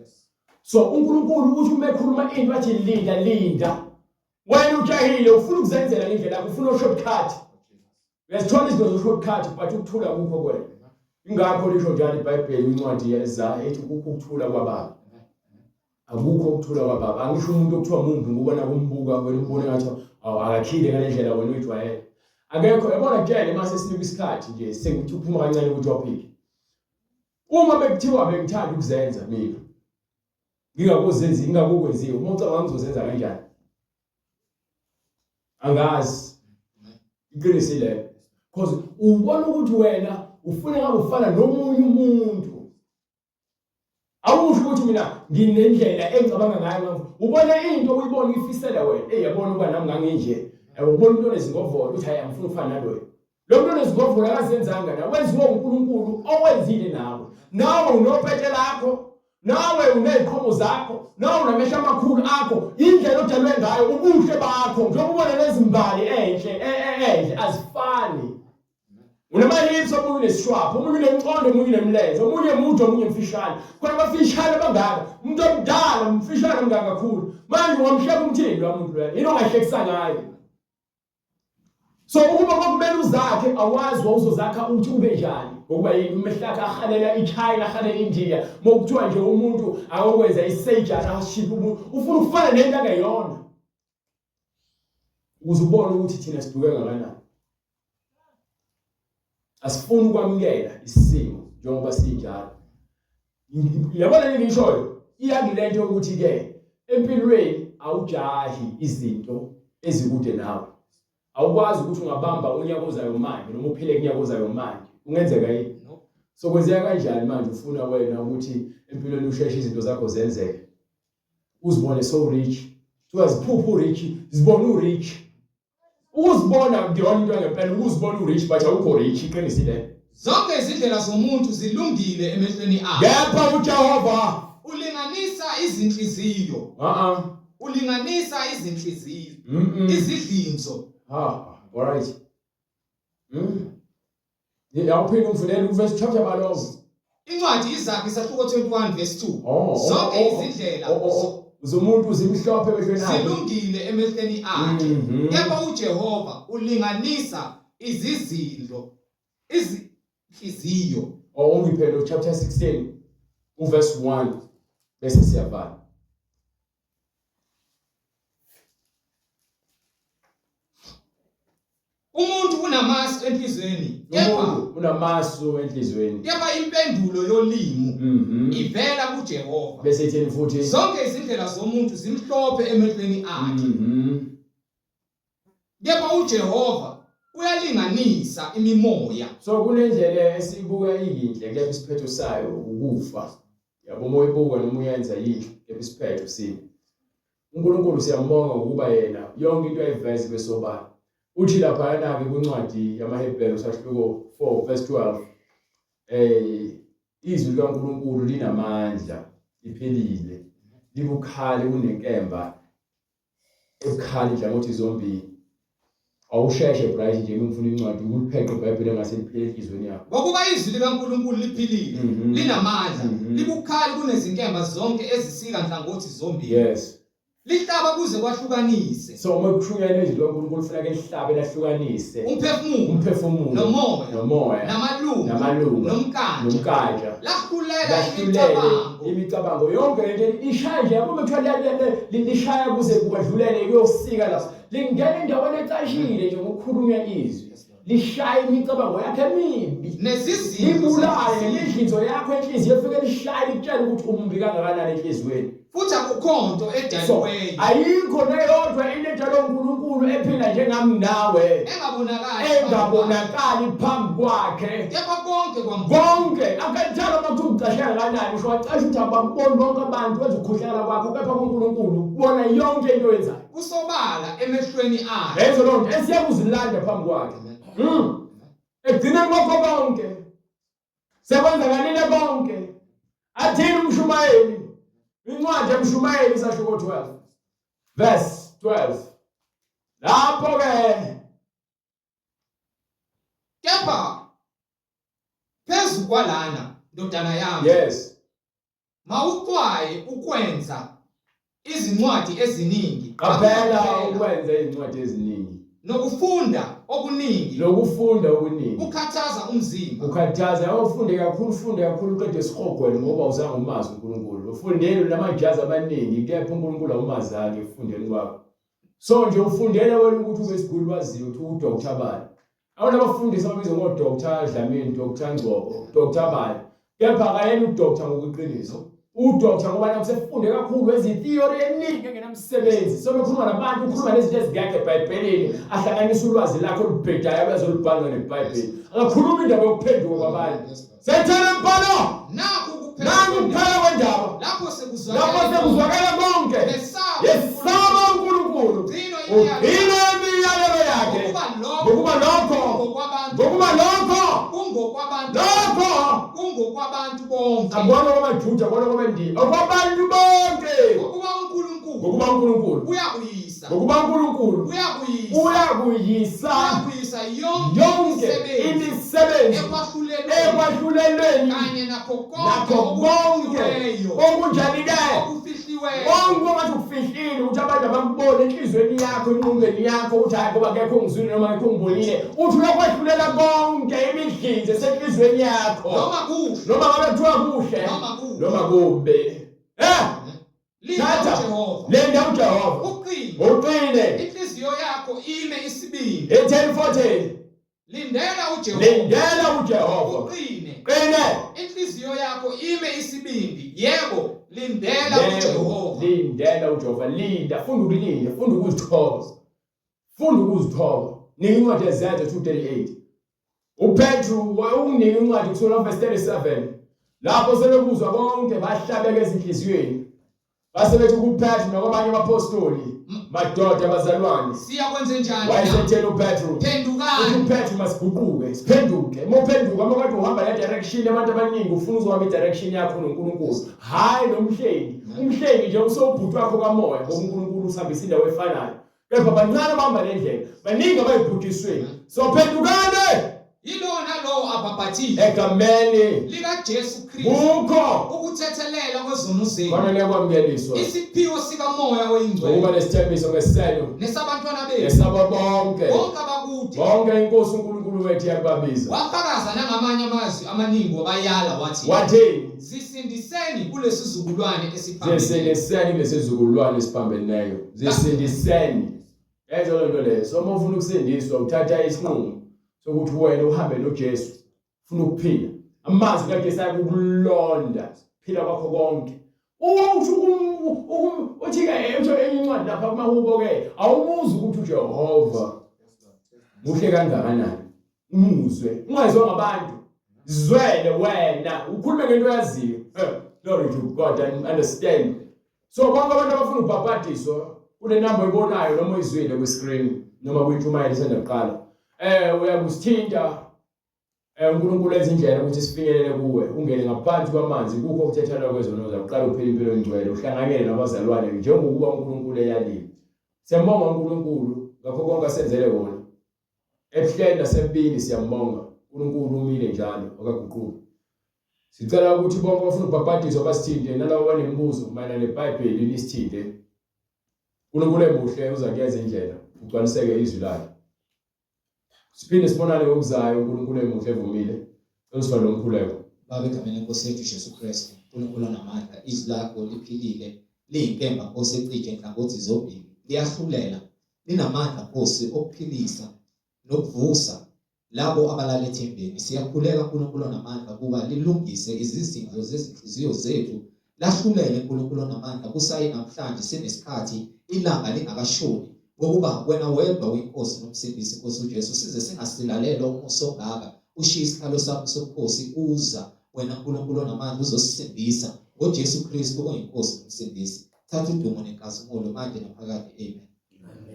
so uNkulunkulu uthi uma ekhuluma into athi linda wena ujahile ufuna ukuzenzela ngendlela yakho ufuna shortcut uyazithola izinto zo-shortcut but ukuthula kukho kwena ingakho lisho njalo iBhayibheli incwadi yeza ethi kukho ukuthula kwababa akukho ukuthula kwababa angisho umuntu okuthiwa mumbi ngubona kumbuka wena umbone ngathi akakhile ngale ndlela wena uyijwayele akekho yabona kujele mase sinika isikhathi nje sengithi uphuma kancane ukuthi waphike Uma bekuthiwa bengithanda ukuzenza mina ngingakuzenzi ngingakukwenziwa uma ucabanga ngizozenza kanjani angazi iqiniso le because ubona ukuthi wena ufuna ufana nomunye umuntu awusho ukuthi mina nginendlela engicabanga ngayo ubona into uyibona ifisela wena yabona ukuba nami nganginje ubona into nezingovolo ukuthi hayi angifuni ukufana naloyo lo muntu nezingovolo akazenzanga na wenziwe uNkulunkulu owenzile nawe unophethe lakho nawe uneziqhomo zakho nawe unamehlo amakhulu akho indlela odalwe ngayo ubuhle bakho njengoba ubona lezimbali enhle azifani unamahips omunye unesishwapho omunye unemcondo omunye unemlenze omunye mude omunye mfishane khona abafishane abangaka umuntu omdala mfishane mngaka kakhulu manje ungamsheka umthini lo muntu lo yini ongahlekisa ngayo so ukuba kumele uzakhe awazi wawuzozakha uthi ube njani ngokuba yini umehlaka ahalela iChina ahalela India mokuthiwa nje umuntu akokwenza isejana aship umuntu ufuna ukufana nento angayona uzubona ukuthi thina siduke kangakanani asifuni ukwamukela isimo njengoba sinjalo yabona ngishoyo iyangilento ukuthi ke empilweni awujahi izinto ezikude nawe awukwazi ukuthi ungabamba unyaka ozayo manje noma uphile kunyaka ozayo manje ungenzeka yini so kwenzeka kanjani manje ufuna wena ukuthi empilweni usheshe izinto zakho zenzeke uzibone so rich uyaziphupha rich zibone urich uzibona ngiyona into ngempela ukuzibona urich but awukho rich iqiniso le zonke izindlela zomuntu zilungile emehlweni akhe kepha uJehova ulinganisa izinhliziyo ulinganisa izinhliziyo izidlinzo alright yawuphinde umfunele uverse chapter balongo incwadi izakhe isahluko 21 verse 2 zonke izindlela uzomuntu uzimhlophe emehlweni akhe zilungile emehlweni akhe kepha uJehova ulinganisa izizindlo izinhliziyo ongiphela chapter 16 uverse 1 bese siyavala umuntu unamasu enhlizweni unamasu enhlizweni kepha impendulo yolimi ivela kuJehova bese ithini futhi zonke izindlela zomuntu zimhlophe emehlweni akhe kepha uJehova uyalinganisa imimoya so kunendlela esibuka iyinhle kepha isiphetho sayo ukufa yabo moya ibuka noma uyenza yinhle kepha isiphetho sini uNkulunkulu siyambonga ukuba yena yonke into ayiveze besobala uthi lapha yana-ke kwincwadi yamaHebheru sahluko 4 verse 12 izwi likaNkulunkulu linamandla liphelile libukhali kunenkemba ebukhali nhlangothi zombili awusheshe bright nje ngifuna incwadi ukulipheqa iBhayibheli engase liphele enhlizweni yakho ngokuba izwi likaNkulunkulu liphilile linamandla libukhali kunezinkemba zonke ezisika nhlangothi zombili yes lihlaba kuze kwahlukanise so uma kushuyana izwi likaNkulunkulu kufanele lihlabe lahlukanise umphefumulo nomoya namalunga nomkanja lahlulela imicabango yonke lento ishaya nje uma kuthiwa lishaya kuze kwadlulele kuyosika lapho lingena endaweni ecashile nje ngokukhulunywa izwi lishaya imicabango yakhe emibi nezizindlo libulale nendlinzo yakho enhliziyo efike lishaya litshela ukuthi umbi kangakanani enhlizweni futhi akukhonto edaliweyo ayikho neyodwa inedalo uNkulunkulu ephila njengami nawe engabonakali phambi kwakhe kepha konke akathala makucashela kanani usho wacasha ukuthi abakuboni bonke abantu bezokhohlakala kwakho kepha uNkulunkulu ubona yonke into yenzayo kusobala emehlweni akhe lezo lonto esiyakuzilanda phambi kwakhe egcineni kwakho konke sekwenzakalile konke athini umshumayeli incwadi yamshumayeli isahluko 12 verse 12 lapho ke kepha phezu kwalana ndodana yami yes mawuqwaye ukwenza izincwadi eziningi qaphela ukwenza izincwadi eziningi nokufunda okuningi ukhathaza umzimba ukhathaza ufunde kakhulu uqede isikhogwele ngoba uzange umazi uNkulunkulu ufundele namajazi amaningi kepha uNkulunkulu awumazange efundeni kwakho so nje ufundele wena ukuthi ube isiguli waziyo ukuthi uDr. Bani awona abafundisi ababizwa ngoDr. Dlamini Dr. Ngcobo Dr. Bani kepha akayena udokotela ngokuqiniso. Udokotela ngoba naye usefunde kakhulu ezithiyori eningi engenamsebenzi. So bekhuluma nabantu ukhuluma nezinto ezingekho eBhayibhelini, ahlanganisa ulwazi lakho olubhedayo bezolubhanga neBhayibheli. Akakhuluma indaba yokuphenduka kwabantu. Sethele mbhalo. Nangu kuphela kwendaba. Lapho sekuzwakala konke. Yesaba uNkulunkulu. Ugcina imiyalelo yakhe. Ngokuba lokho kungokwabantu bonke. Akubona kwamaJuda, akubona kwamaNdiya, okwabantu bonke. Ngokuba uNkulunkulu uyakuyisa. Ngokuba uNkulunkulu uyakuyisa yonke imisebenzi ekwahlulelweni kanye nakho konke okunjani-ke konke ongathi ukufihlile ukuthi abantu abakubone enhlizweni yakho, enqondweni yakho, ukuthi hayi ngoba ngekho ngizwile noma ngekho ngibonile, uthi uyakwahlulela konke imidlinzi esenhlizweni yakho, noma ngabe kuthiwa kuhle noma kubi. Linda uJehova uqine, inhliziyo yakho ime isibindi. 10:14 Lindela uJehova uqine, inhliziyo yakho ime isibindi. Yebo, lindela uJehova. Linda, funda ukulinda, funda ukuzithoba. Nika incwadi yeZenzo 2:38. uPetru unginika incwadi kusukela verse 37. Lapho sebekuzwa konke bahlabeka ezinhliziyweni. Base bethi kuPetru nakwabanye abapostoli, madoda abazalwane, siyakwenza njani? wayesethela uPetru, phendukani. uPetru masiguquke, siphenduke. Uma uphenduka amakade uhamba le direction abantu abaningi ufuna ukuhamba i-direction yakho noNkulunkulu, hayi nomhlengi. Umhlengi nje usawubhuti wakho kamoya ngoba uNkulunkulu usihambisa indawo efanayo. Kepha bancane abahamba le ndlela, baningi abayibhudisweni. So phendukane. Yilona lo abhabhathile egameni likaJesu Kristu ukho ukuthethelela kwezono zethu, fanele kwamukeliswa isiphiwo sikamoya oyingcwele, ukuba nesithembiso ngeseno nesabantwana bethu nesaba bonke abakude bonke. Inkosi uNkulunkulu wethu yakubabiza, wafakaza nangamanye amazwi amaningi wabayala wathi zisindiseni kulesizukulwane esiphambene. zisindiseni kulesizukulwane esiphambeneyo. Zisindiseni. Yenza lento leyo. So uma ufuna ukusindiswa uthatha isinqumo sokuthi wena uhambe noJesu, ufuna ukuphila. Amazwi kaJesu ayakukulonda phila kwakho konke. Uthi-ke incwadi lapha kumahubo-ke awumuzi ukuthi uJehova muhle kangakanani, umuzwe ungazizwa ngabantu, zwele wena ukhulume ngento yaziyo. Glory to God and understand. So bonke abantu abafuna ukubhabhadiswa kule namba oyibonayo noma uyizwile kwi-screen noma kuyintshumayelo isanda kuqala, uyakusithinta uNkulunkulu ezindlela ukuthi sifinyelele kuwe, ungene ngaphansi kwamanzi kukho ukuthethelwa kwezono zakho, uqala uphile impilo engcwele, uhlanganyele nabazalwane njengokuba uNkulunkulu eyalile. Siyambonga uNkulunkulu ngakho konke asenzele kona. Ebuhleni nasempini siyambonga. uNkulunkulu umile njalo akaguquki. Sicela ukuthi bonke abafuna ukubhabhadiswa basithinte, nalabo abanemibuzo mayelana neBhayibheli nisithinte. uNkulunkulu emuhle uza kuyenza indlela, ugcwaliseke izwi lakhe. Siphinde sibonane ngokuzayo. uNkulunkulu emuhle evumile uzifana nomkhuleko. Baba, egameni lenkosi yethu Jesu Kristu, uNkulunkulu namandla, izwi lakho liphilile, liyinkemba Nkosi ecije enhlangothi zombili, liyahlulela, linamandla Nkosi okuphilisa nokuvusa labo abalala ethembeni. Siyakhuleka uNkulunkulu namandla kuba lilungise izizindlo zezinhliziyo zethu, lahlulele uNkulunkulu namandla kusayi namhlanje sinesikhathi ilanga lingakashoni, ngokuba wena wedwa wenkosi nomsindisi Nkosi uJesu size singasilalela umuso ongaka. Ushiya isikhalo sakho sobukhosi uza wena uNkulunkulu namandla uzosisindisa ngoJesu Kristu oyinkosi nomsindisi. Thatha udumo nenkazimulo manje naphakade. Amen.